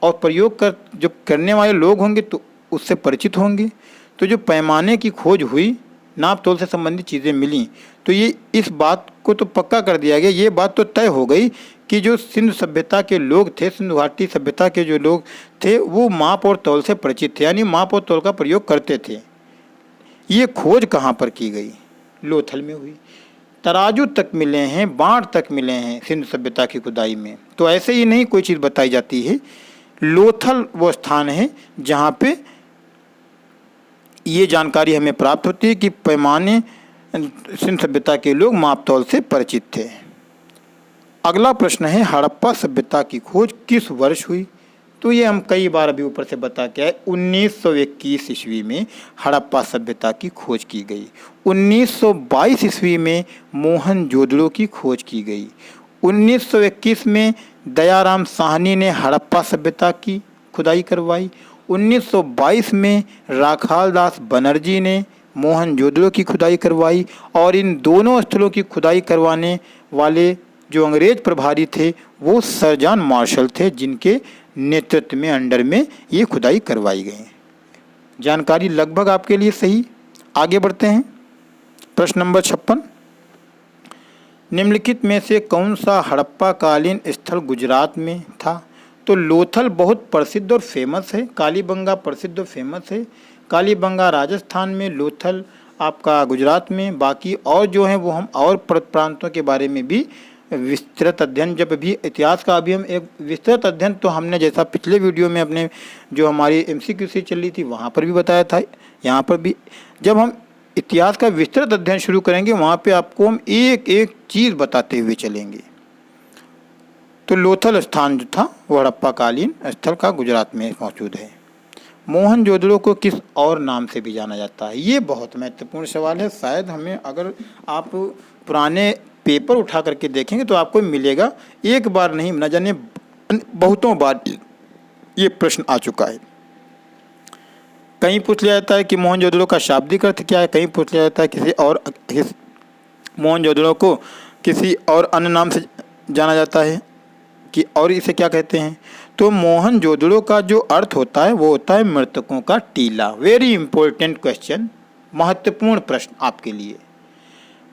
और प्रयोग जो करने वाले लोग होंगे तो उससे परिचित होंगे। तो जो पैमाने की खोज हुई, नाप तोल से संबंधित चीज़ें मिली, तो ये इस बात को तो पक्का कर दिया गया, ये बात तो तय हो गई कि जो सिंधु सभ्यता के लोग थे, सिंधु घाटी सभ्यता के जो लोग थे, वो माप और तौल से परिचित थे, यानी माप और तौल का प्रयोग करते थे। ये खोज कहाँ पर की गई? लोथल में हुई। तराजू तक मिले हैं, बाँट तक मिले हैं सिंधु सभ्यता की खुदाई में। तो ऐसे ही नहीं कोई चीज़ बताई जाती है। लोथल वो स्थान है जहाँ पे ये जानकारी हमें प्राप्त होती है कि पैमाने सिंधु सभ्यता के लोग माप तौल से परिचित थे। अगला प्रश्न है, हड़प्पा सभ्यता की खोज किस वर्ष हुई? तो ये हम कई बार अभी ऊपर से बता के आए। 1921 ईस्वी में हड़प्पा सभ्यता की खोज की गई। 1922 ईस्वी में मोहनजोदड़ो की खोज की गई। 1921 में दयाराम साहनी ने हड़प्पा सभ्यता की खुदाई करवाई। 1922 में राखालदास बनर्जी ने मोहनजोदड़ो की खुदाई करवाई। और इन दोनों स्थलों की खुदाई करवाने वाले जो अंग्रेज प्रभारी थे वो सर जॉन मार्शल थे, जिनके नेतृत्व में, अंडर में ये खुदाई करवाई गई। जानकारी लगभग आपके लिए सही। आगे बढ़ते हैं। प्रश्न नंबर 56, निम्नलिखित में से कौन सा हड़प्पा कालीन स्थल गुजरात में था? तो लोथल बहुत प्रसिद्ध और फेमस है, कालीबंगा प्रसिद्ध और फेमस है। कालीबंगा राजस्थान में, लोथल आपका गुजरात में। बाकी और जो हैं वो हम और प्रांतों के बारे में भी विस्तृत अध्ययन, जब भी इतिहास का अभी हम एक विस्तृत अध्ययन, तो हमने जैसा पिछले वीडियो में अपने जो हमारी MCQ से चल रही थी वहाँ पर भी बताया था, यहाँ पर भी जब हम इतिहास का विस्तृत अध्ययन शुरू करेंगे वहाँ पे आपको हम एक एक चीज़ बताते हुए चलेंगे। तो लोथल स्थान जो था वो हड़प्पा कालीन स्थल का गुजरात में मौजूद है। मोहनजोदड़ो को किस और नाम से भी जाना जाता है? ये बहुत महत्वपूर्ण सवाल है। शायद हमें, अगर आप पुराने पेपर उठा करके देखेंगे तो आपको मिलेगा, एक बार नहीं, न जाने बहुतों बार ये प्रश्न आ चुका है। कहीं पूछ लिया जाता है कि मोहनजोदड़ो का शाब्दिक अर्थ क्या है, कहीं पूछ लिया जाता है किसी और मोहनजोदड़ो को किसी और अन्य नाम से जाना जाता है कि और इसे क्या कहते हैं। तो मोहनजोदड़ो का जो अर्थ होता है वो होता है मृतकों का टीला। वेरी इंपॉर्टेंट क्वेश्चन, महत्वपूर्ण प्रश्न आपके लिए।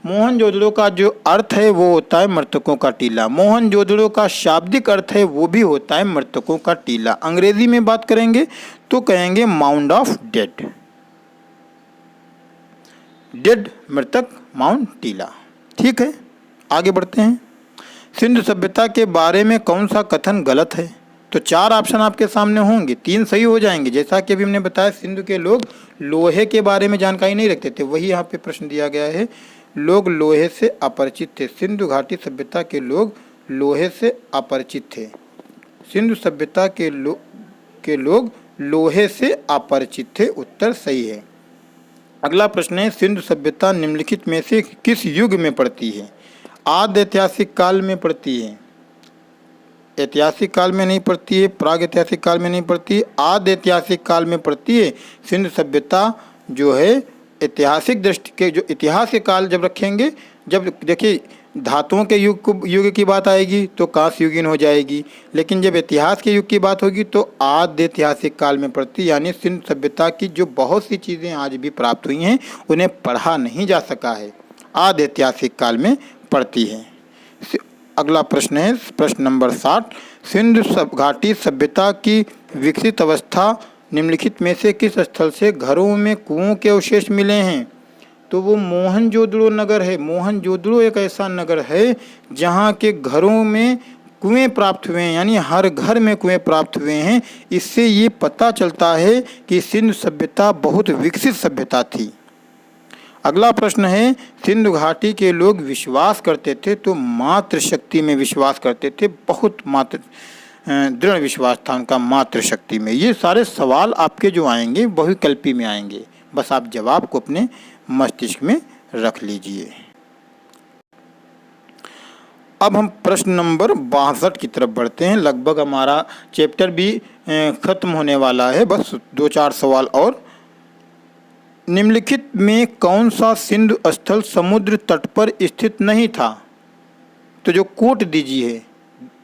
मोहनजोदड़ो का जो अर्थ है वो होता है मृतकों का टीला। मोहनजोदड़ो का शाब्दिक अर्थ है वो भी होता है मृतकों का टीला। अंग्रेजी में बात करेंगे तो कहेंगे माउंड ऑफ डेड। डेड मृतक, माउंड टीला। ठीक है, आगे बढ़ते हैं। सिंधु सभ्यता के बारे में कौन सा कथन गलत है? तो 4 ऑप्शन आपके सामने होंगे, 3 सही हो जाएंगे। जैसा कि अभी हमने बताया, सिंधु के लोग लोहे के बारे में जानकारी नहीं रखते थे, वही यहाँ पे प्रश्न दिया गया है। लोग लोहे से अपरिचित थे। सिंधु घाटी सभ्यता के लोग लोहे से अपरिचित थे। सिंधु सभ्यता के लोग लोहे से अपरिचित थे। उत्तर सही है। अगला प्रश्न है, सिंधु सभ्यता निम्नलिखित में से किस युग में पड़ती है? आद्य ऐतिहासिक काल में पड़ती है, ऐतिहासिक काल में नहीं पड़ती है, प्राग ऐतिहासिक काल में नहीं पड़ती है, आद्य ऐतिहासिक काल में पड़ती है। सिंधु सभ्यता जो है ऐतिहासिक दृष्टि के, जो इतिहास के काल जब रखेंगे, जब देखिए धातुओं के युग की बात आएगी तो कांस्य युगीन हो जाएगी, लेकिन जब इतिहास के युग की बात होगी तो आद्य ऐतिहासिक काल में पड़ती। यानी सिंधु सभ्यता की जो बहुत सी चीज़ें आज भी प्राप्त हुई हैं उन्हें पढ़ा नहीं जा सका है, आद्य ऐतिहासिक काल में पड़ती है। अगला प्रश्न है प्रश्न नंबर 60, सिंधु घाटी सभ्यता की विकसित अवस्था निम्नलिखित में से किस स्थल से घरों में कुओं के अवशेष मिले हैं? तो वो मोहनजोदड़ो नगर है। मोहनजोदड़ो एक ऐसा नगर है जहाँ के घरों में कुएं प्राप्त हुए हैं, यानी हर घर में कुएं प्राप्त हुए हैं। इससे ये पता चलता है कि सिंधु सभ्यता बहुत विकसित सभ्यता थी। अगला प्रश्न है, सिंधु घाटी के लोग विश्वास करते थे तो मातृ शक्ति में विश्वास करते थे, बहुत दृढ़ विश्वास था उनका मातृ शक्ति में। ये सारे सवाल आपके जो आएंगे बहुविकल्पी में आएंगे, बस आप जवाब को अपने मस्तिष्क में रख लीजिए। अब हम प्रश्न नंबर 62 की तरफ बढ़ते हैं। लगभग हमारा चैप्टर भी खत्म होने वाला है, बस 2-4 सवाल और। निम्नलिखित में कौन सा सिंधु स्थल समुद्र तट पर स्थित नहीं था? तो जो कोट दीजी है,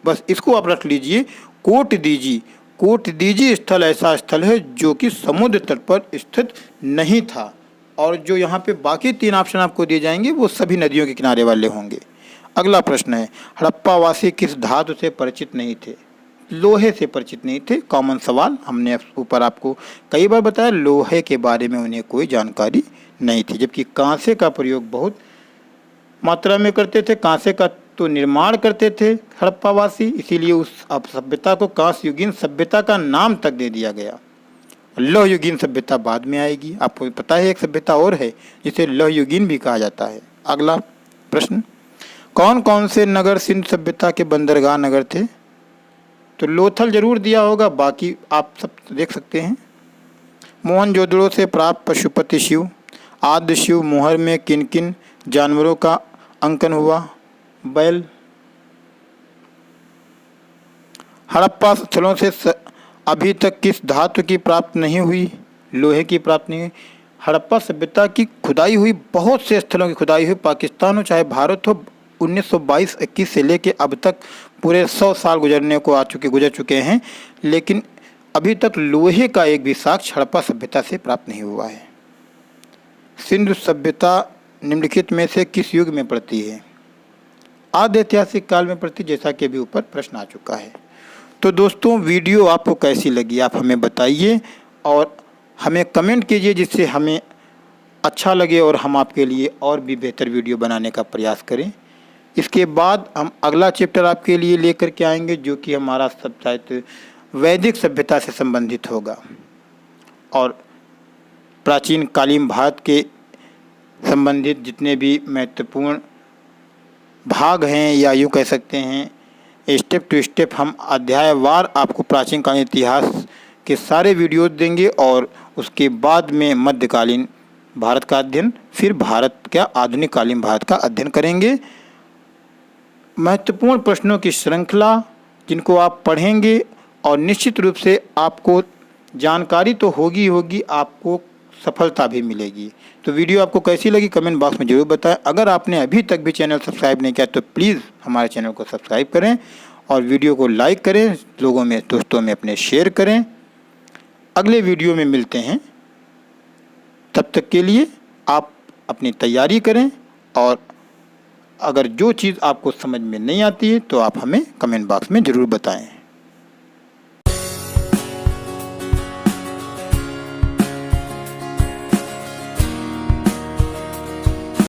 बस इसको आप रख लीजिए, कोट दीजी स्थल ऐसा स्थल है जो कि समुद्र तट पर स्थित नहीं था। और जो यहाँ पे बाकी 3 ऑप्शन आपको दिए जाएंगे वो सभी नदियों के किनारे वाले होंगे। अगला प्रश्न है, हड़प्पावासी किस धातु से परिचित नहीं थे? लोहे से परिचित नहीं थे। कॉमन सवाल, हमने ऊपर आपको कई बार बताया, लोहे के बारे में उन्हें कोई जानकारी नहीं थी। जबकि कांसे का प्रयोग बहुत मात्रा में करते थे, कांसे का तो निर्माण करते थे हड़प्पावासी, इसीलिए उस सभ्यता को कांस्य युगीन सभ्यता का नाम तक दे दिया गया। लौह युगीन सभ्यता बाद में आएगी। आपको पता है एक सभ्यता और है जिसे लौह युगीन भी कहा जाता है। अगला प्रश्न, कौन कौन से नगर सिंधु सभ्यता के बंदरगाह नगर थे? तो लोथल जरूर दिया होगा, बाकी आप सब देख सकते हैं। मोहनजोदड़ो से प्राप्त पशुपति शिव, आद्य शिव मोहर में किन किन जानवरों का अंकन हुआ? बैल। हड़प्पा स्थलों से अभी तक किस धातु की प्राप्त नहीं हुई? लोहे की प्राप्त नहीं हुई। हड़प्पा सभ्यता की खुदाई हुई, बहुत से स्थलों की खुदाई हुई, पाकिस्तान हो चाहे भारत हो। 1922-21 से लेके अब तक पूरे 100 साल गुजर चुके हैं, लेकिन अभी तक लोहे का एक भी साक्ष्य हड़प्पा सभ्यता से प्राप्त नहीं हुआ है। सिंधु सभ्यता निम्नलिखित में से किस युग में पड़ती है? आद्य ऐतिहासिक काल में पड़ती, जैसा कि अभी ऊपर प्रश्न आ चुका है। तो दोस्तों, वीडियो आपको कैसी लगी आप हमें बताइए और हमें कमेंट कीजिए, जिससे हमें अच्छा लगे और हम आपके लिए और भी बेहतर वीडियो बनाने का प्रयास करें। इसके बाद हम अगला चैप्टर आपके लिए लेकर के आएंगे, जो कि हमारा शायद वैदिक सभ्यता से संबंधित होगा और प्राचीन कालीन भारत के संबंधित जितने भी महत्वपूर्ण भाग हैं, या यूँ कह सकते हैं स्टेप टू स्टेप हम अध्यायवार आपको प्राचीन कालीन इतिहास के सारे वीडियोज देंगे। और उसके बाद में मध्यकालीन भारत का अध्ययन, फिर भारत का आधुनिक कालीन भारत का अध्ययन करेंगे। महत्वपूर्ण प्रश्नों की श्रृंखला जिनको आप पढ़ेंगे और निश्चित रूप से आपको जानकारी तो होगी, आपको सफलता भी मिलेगी। तो वीडियो आपको कैसी लगी कमेंट बॉक्स में ज़रूर बताएं। अगर आपने अभी तक भी चैनल सब्सक्राइब नहीं किया तो प्लीज़ हमारे चैनल को सब्सक्राइब करें और वीडियो को लाइक करें, लोगों में दोस्तों में अपने शेयर करें। अगले वीडियो में मिलते हैं, तब तक के लिए आप अपनी तैयारी करें और अगर जो चीज़ आपको समझ में नहीं आती है तो आप हमें कमेंट बॉक्स में ज़रूर बताएं।